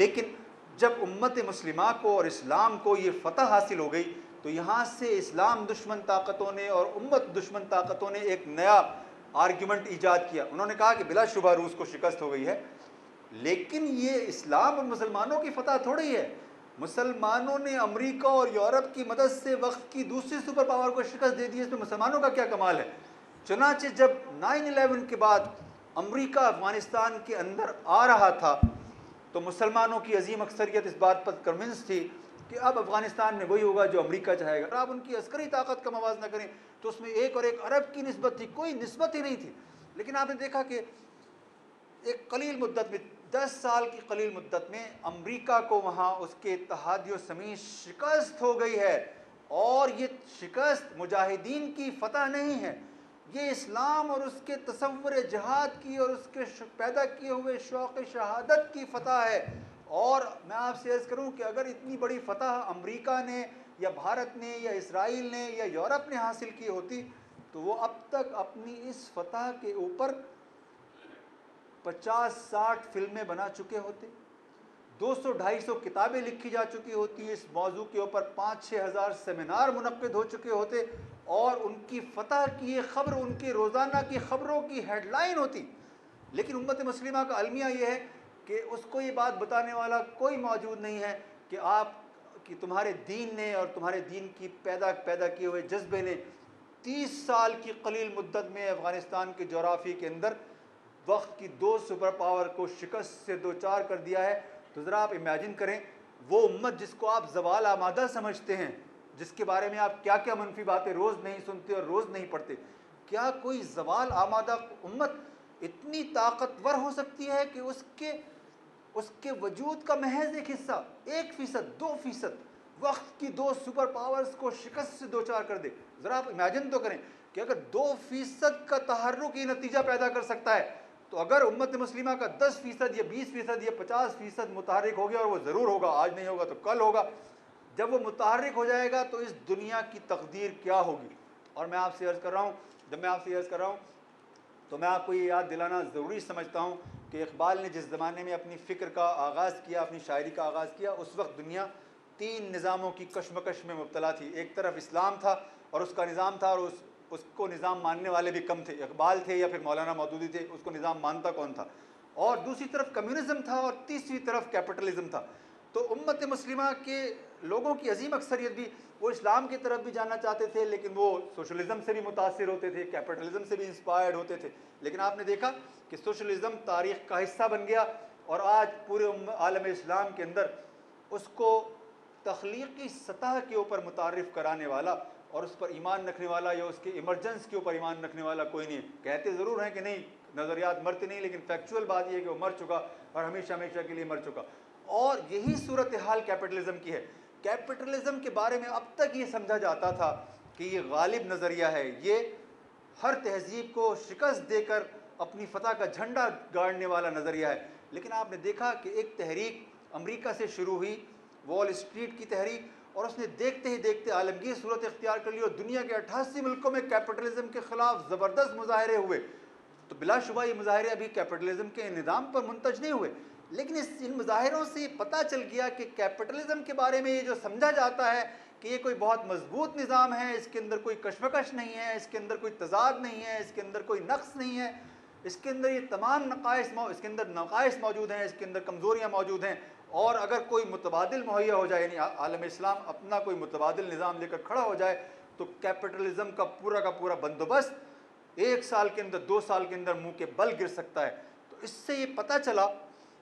لیکن جب امت مسلمہ کو اور اسلام کو یہ فتح حاصل ہو گئی تو یہاں سے اسلام دشمن طاقتوں نے اور امت دشمن طاقتوں نے ایک نیا آرگیومنٹ ایجاد کیا۔ انہوں نے کہا کہ بلا شبہ روس کو شکست ہو گئی ہے، لیکن یہ اسلام اور مسلمانوں کی فتح تھوڑی ہے، مسلمانوں نے امریکہ اور یورپ کی مدد سے وقت کی دوسری سپر پاور کو شکست دے دی، اس میں مسلمانوں کا کیا کمال ہے؟ چنانچہ جب 9/11 کے بعد امریکہ افغانستان کے اندر آ رہا تھا تو مسلمانوں کی عظیم اکثریت اس بات پر کنونس تھی کہ اب افغانستان میں وہی ہوگا جو امریکہ چاہے گا۔ اگر آپ ان کی عسکری طاقت کا موازنہ کریں تو اس میں 1 اور 1 ارب کی نسبت تھی، کوئی نسبت ہی نہیں تھی۔ لیکن آپ نے دیکھا کہ ایک قلیل مدت میں 10 سال کی قلیل مدت میں امریکہ کو وہاں اس کے اتحادیوں سمیت شکست ہو گئی ہے، اور یہ شکست مجاہدین کی فتح نہیں ہے، یہ اسلام اور اس کے تصور جہاد کی اور اس کے پیدا کیے ہوئے شوق شہادت کی فتح ہے۔ اور میں آپ سے عرض کروں کہ اگر اتنی بڑی فتح امریکہ نے یا بھارت نے یا اسرائیل نے یا یورپ نے حاصل کی ہوتی تو وہ اب تک اپنی اس فتح کے اوپر 50-60 فلمیں بنا چکے ہوتے، 200-250 کتابیں لکھی جا چکی ہوتی، اس موضوع کے اوپر 5-6 ہزار سیمینار منعقد ہو چکے ہوتے، اور ان کی فتح کی یہ خبر ان کی روزانہ کی خبروں کی ہیڈ لائن ہوتی۔ لیکن امت مسلمہ کا المیہ یہ ہے کہ اس کو یہ بات بتانے والا کوئی موجود نہیں ہے کہ تمہارے دین نے اور تمہارے دین کی پیدا کیے ہوئے جذبے نے 30 سال کی قلیل مدت میں افغانستان کے جغرافی کے اندر وقت کی 2 سپر پاور کو شکست سے دوچار کر دیا ہے. تو ذرا آپ امیجن کریں وہ امت جس کو آپ زوال آمادہ سمجھتے ہیں, جس کے بارے میں آپ کیا کیا منفی باتیں روز نہیں سنتے اور روز نہیں پڑھتے, کیا کوئی زوال آمادہ امت اتنی طاقتور ہو سکتی ہے کہ اس کے وجود کا محض ایک حصہ 1%, 2% وقت کی 2 سپر پاورز کو شکست سے دوچار کر دے؟ ذرا آپ امیجن تو کریں کہ اگر 2% کا تحرک یہ نتیجہ پیدا کر سکتا ہے, تو اگر امت مسلمہ کا 10% یا 20% یا 50% متحرک ہو گیا, اور وہ ضرور ہوگا, آج نہیں ہوگا تو کل ہوگا, جب وہ متحرک ہو جائے گا تو اس دنیا کی تقدیر کیا ہوگی. اور میں آپ سے عرض کر رہا ہوں, جب میں آپ سے عرض کر رہا ہوں تو میں آپ کو یہ یاد دلانا ضروری سمجھتا ہوں کہ اقبال نے جس زمانے میں اپنی فکر کا آغاز کیا, اپنی شاعری کا آغاز کیا, اس وقت دنیا 3 نظاموں کی کشمکش میں مبتلا تھی. ایک طرف اسلام تھا اور اس کا نظام تھا, اور اس کو نظام ماننے والے بھی کم تھے. اقبال تھے یا پھر مولانا مودودی تھے, اس کو نظام مانتا کون تھا. اور دوسری طرف کمیونزم تھا, اور تیسری طرف کیپٹلزم تھا. تو امت مسلمہ کے لوگوں کی عظیم اکثریت بھی وہ اسلام کی طرف بھی جانا چاہتے تھے, لیکن وہ سوشلزم سے بھی متاثر ہوتے تھے, کیپٹلزم سے بھی انسپائرڈ ہوتے تھے. لیکن آپ نے دیکھا کہ سوشلزم تاریخ کا حصہ بن گیا, اور آج پورے عالم اسلام کے اندر اس کو تخلیقی سطح کے اوپر متعارف کرانے والا اور اس پر ایمان رکھنے والا یا اس کے ایمرجنس کے اوپر ایمان رکھنے والا کوئی نہیں. کہتے ضرور ہیں کہ نہیں نظریات مرتے نہیں, لیکن فیکچول بات یہ ہے کہ وہ مر چکا اور ہمیشہ ہمیشہ کے لیے مر چکا. اور یہی صورتحال کیپٹلزم کی ہے. کیپٹلزم کے بارے میں اب تک یہ سمجھا جاتا تھا کہ یہ غالب نظریہ ہے, یہ ہر تہذیب کو شکست دے کر اپنی فتح کا جھنڈا گاڑنے والا نظریہ ہے. لیکن آپ نے دیکھا کہ ایک تحریک امریکہ سے شروع ہوئی, وال اسٹریٹ کی تحریک, اور اس نے دیکھتے ہی دیکھتے عالمگیر صورت اختیار کر لی, اور دنیا کے 88 ملکوں میں کیپٹلزم کے خلاف زبردست مظاہرے ہوئے. تو بلا شبہ یہ مظاہرے ابھی کیپٹلزم کے نظام پر منتج نہیں ہوئے, لیکن ان مظاہروں سے یہ پتہ چل گیا کہ کیپٹلزم کے بارے میں یہ جو سمجھا جاتا ہے کہ یہ کوئی بہت مضبوط نظام ہے, اس کے اندر کوئی کشمکش نہیں ہے, اس کے اندر کوئی تضاد نہیں ہے, اس کے اندر کوئی نقص نہیں ہے, اس کے اندر یہ تمام اس کے اندر نقائص موجود ہیں, اس کے اندر کمزوریاں موجود ہیں, اور اگر کوئی متبادل مہیا ہو جائے, یعنی عالم اسلام اپنا کوئی متبادل نظام لے کر کھڑا ہو جائے, تو کیپٹلزم کا پورا بندوبست 1 سال کے اندر 2 سال کے اندر منہ کے بل گر سکتا ہے. تو اس سے یہ پتہ چلا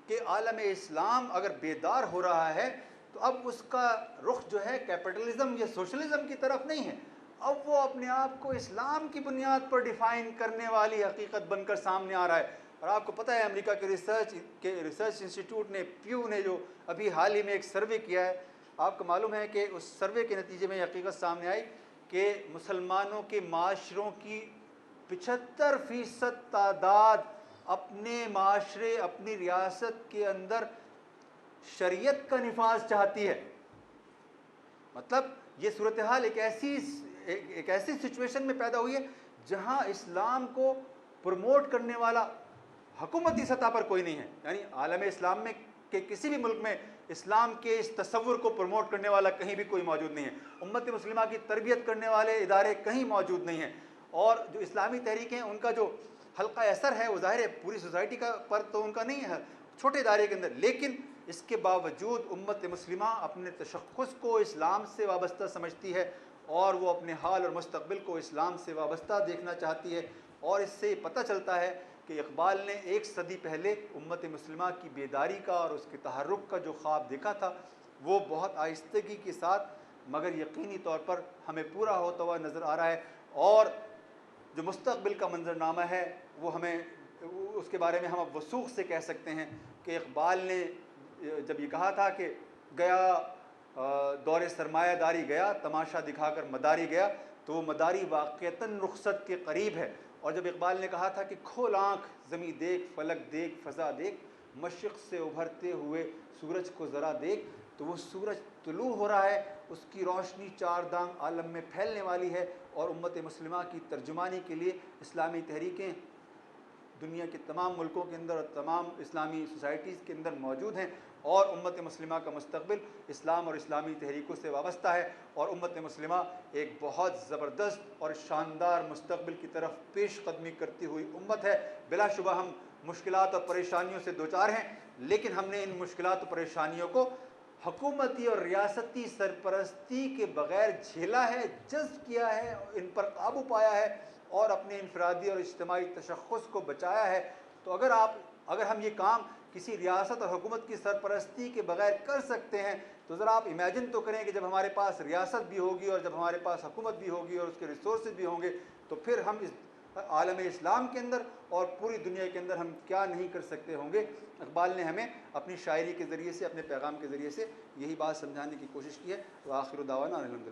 کہ عالم اسلام اگر بیدار ہو رہا ہے تو اب اس کا رخ جو ہے کیپٹلزم یا سوشلزم کی طرف نہیں ہے, اب وہ اپنے آپ کو اسلام کی بنیاد پر ڈیفائن کرنے والی حقیقت بن کر سامنے آ رہا ہے. اور آپ کو پتہ ہے امریکہ کے ریسرچ انسٹیٹیوٹ نے پیو نے جو ابھی حال ہی میں ایک سروے کیا ہے, آپ کو معلوم ہے کہ اس سروے کے نتیجے میں حقیقت سامنے آئی کہ مسلمانوں کے معاشروں کی 75% تعداد اپنے معاشرے, اپنی ریاست کے اندر شریعت کا نفاذ چاہتی ہے. مطلب یہ صورتحال ایک ایسی سچویشن میں پیدا ہوئی ہے جہاں اسلام کو پروموٹ کرنے والا حکومتی سطح پر کوئی نہیں ہے. یعنی عالم اسلام میں کہ کسی بھی ملک میں اسلام کے اس تصور کو پروموٹ کرنے والا کہیں بھی کوئی موجود نہیں ہے. امت مسلمہ کی تربیت کرنے والے ادارے کہیں موجود نہیں ہیں, اور جو اسلامی تحریکیں ان کا جو حلقہ اثر ہے وہ ظاہر ہے پوری سوسائٹی کا پر تو ان کا نہیں ہے, چھوٹے دائرے کے اندر. لیکن اس کے باوجود امت مسلمہ اپنے تشخص کو اسلام سے وابستہ سمجھتی ہے, اور وہ اپنے حال اور مستقبل کو اسلام سے وابستہ دیکھنا چاہتی ہے. اور اس سے پتہ چلتا ہے کہ اقبال نے 1 صدی پہلے امت مسلمہ کی بیداری کا اور اس کے تحرک کا جو خواب دیکھا تھا وہ بہت آہستگی کے ساتھ مگر یقینی طور پر ہمیں پورا ہوتا ہوا نظر آ رہا ہے. اور جو مستقبل کا منظرنامہ ہے وہ ہمیں اس کے بارے میں ہم اب وثوق سے کہہ سکتے ہیں کہ اقبال نے جب یہ کہا تھا کہ گیا دور سرمایہ داری گیا, تماشا دکھا کر مداری گیا, تو وہ مداری واقعتاً رخصت کے قریب ہے. اور جب اقبال نے کہا تھا کہ کھول آنکھ زمیں دیکھ, فلک دیکھ, فضا دیکھ, مشرق سے ابھرتے ہوئے سورج کو ذرا دیکھ, تو وہ سورج طلوع ہو رہا ہے, اس کی روشنی 4 دانگ عالم میں پھیلنے والی ہے. اور امت مسلمہ کی ترجمانی کے لیے اسلامی تحریکیں دنیا کے تمام ملکوں کے اندر اور تمام اسلامی سوسائٹیز کے اندر موجود ہیں, اور امت مسلمہ کا مستقبل اسلام اور اسلامی تحریکوں سے وابستہ ہے. اور امت مسلمہ ایک بہت زبردست اور شاندار مستقبل کی طرف پیش قدمی کرتی ہوئی امت ہے. بلا شبہ ہم مشکلات اور پریشانیوں سے دوچار ہیں, لیکن ہم نے ان مشکلات اور پریشانیوں کو حکومتی اور ریاستی سرپرستی کے بغیر جھیلا ہے، جذب کیا ہے، ان پر قابو پایا ہے اور اپنے انفرادی اور اجتماعی تشخص کو بچایا ہے، تو اگر ہم یہ کام کسی ریاست اور حکومت کی سرپرستی کے بغیر کر سکتے ہیں تو ذرا آپ امیجن تو کریں کہ جب ہمارے پاس ریاست بھی ہوگی اور جب ہمارے پاس حکومت بھی ہوگی اور اس کے ریسورسز بھی ہوں گے تو پھر ہم اس عالم اسلام کے اندر اور پوری دنیا کے اندر ہم کیا نہیں کر سکتے ہوں گے۔ اقبال نے ہمیں اپنی شاعری کے ذریعے سے، اپنے پیغام کے ذریعے سے یہی بات سمجھانے کی کوشش کی ہے۔ وآخر دعوانا الحمدللہ۔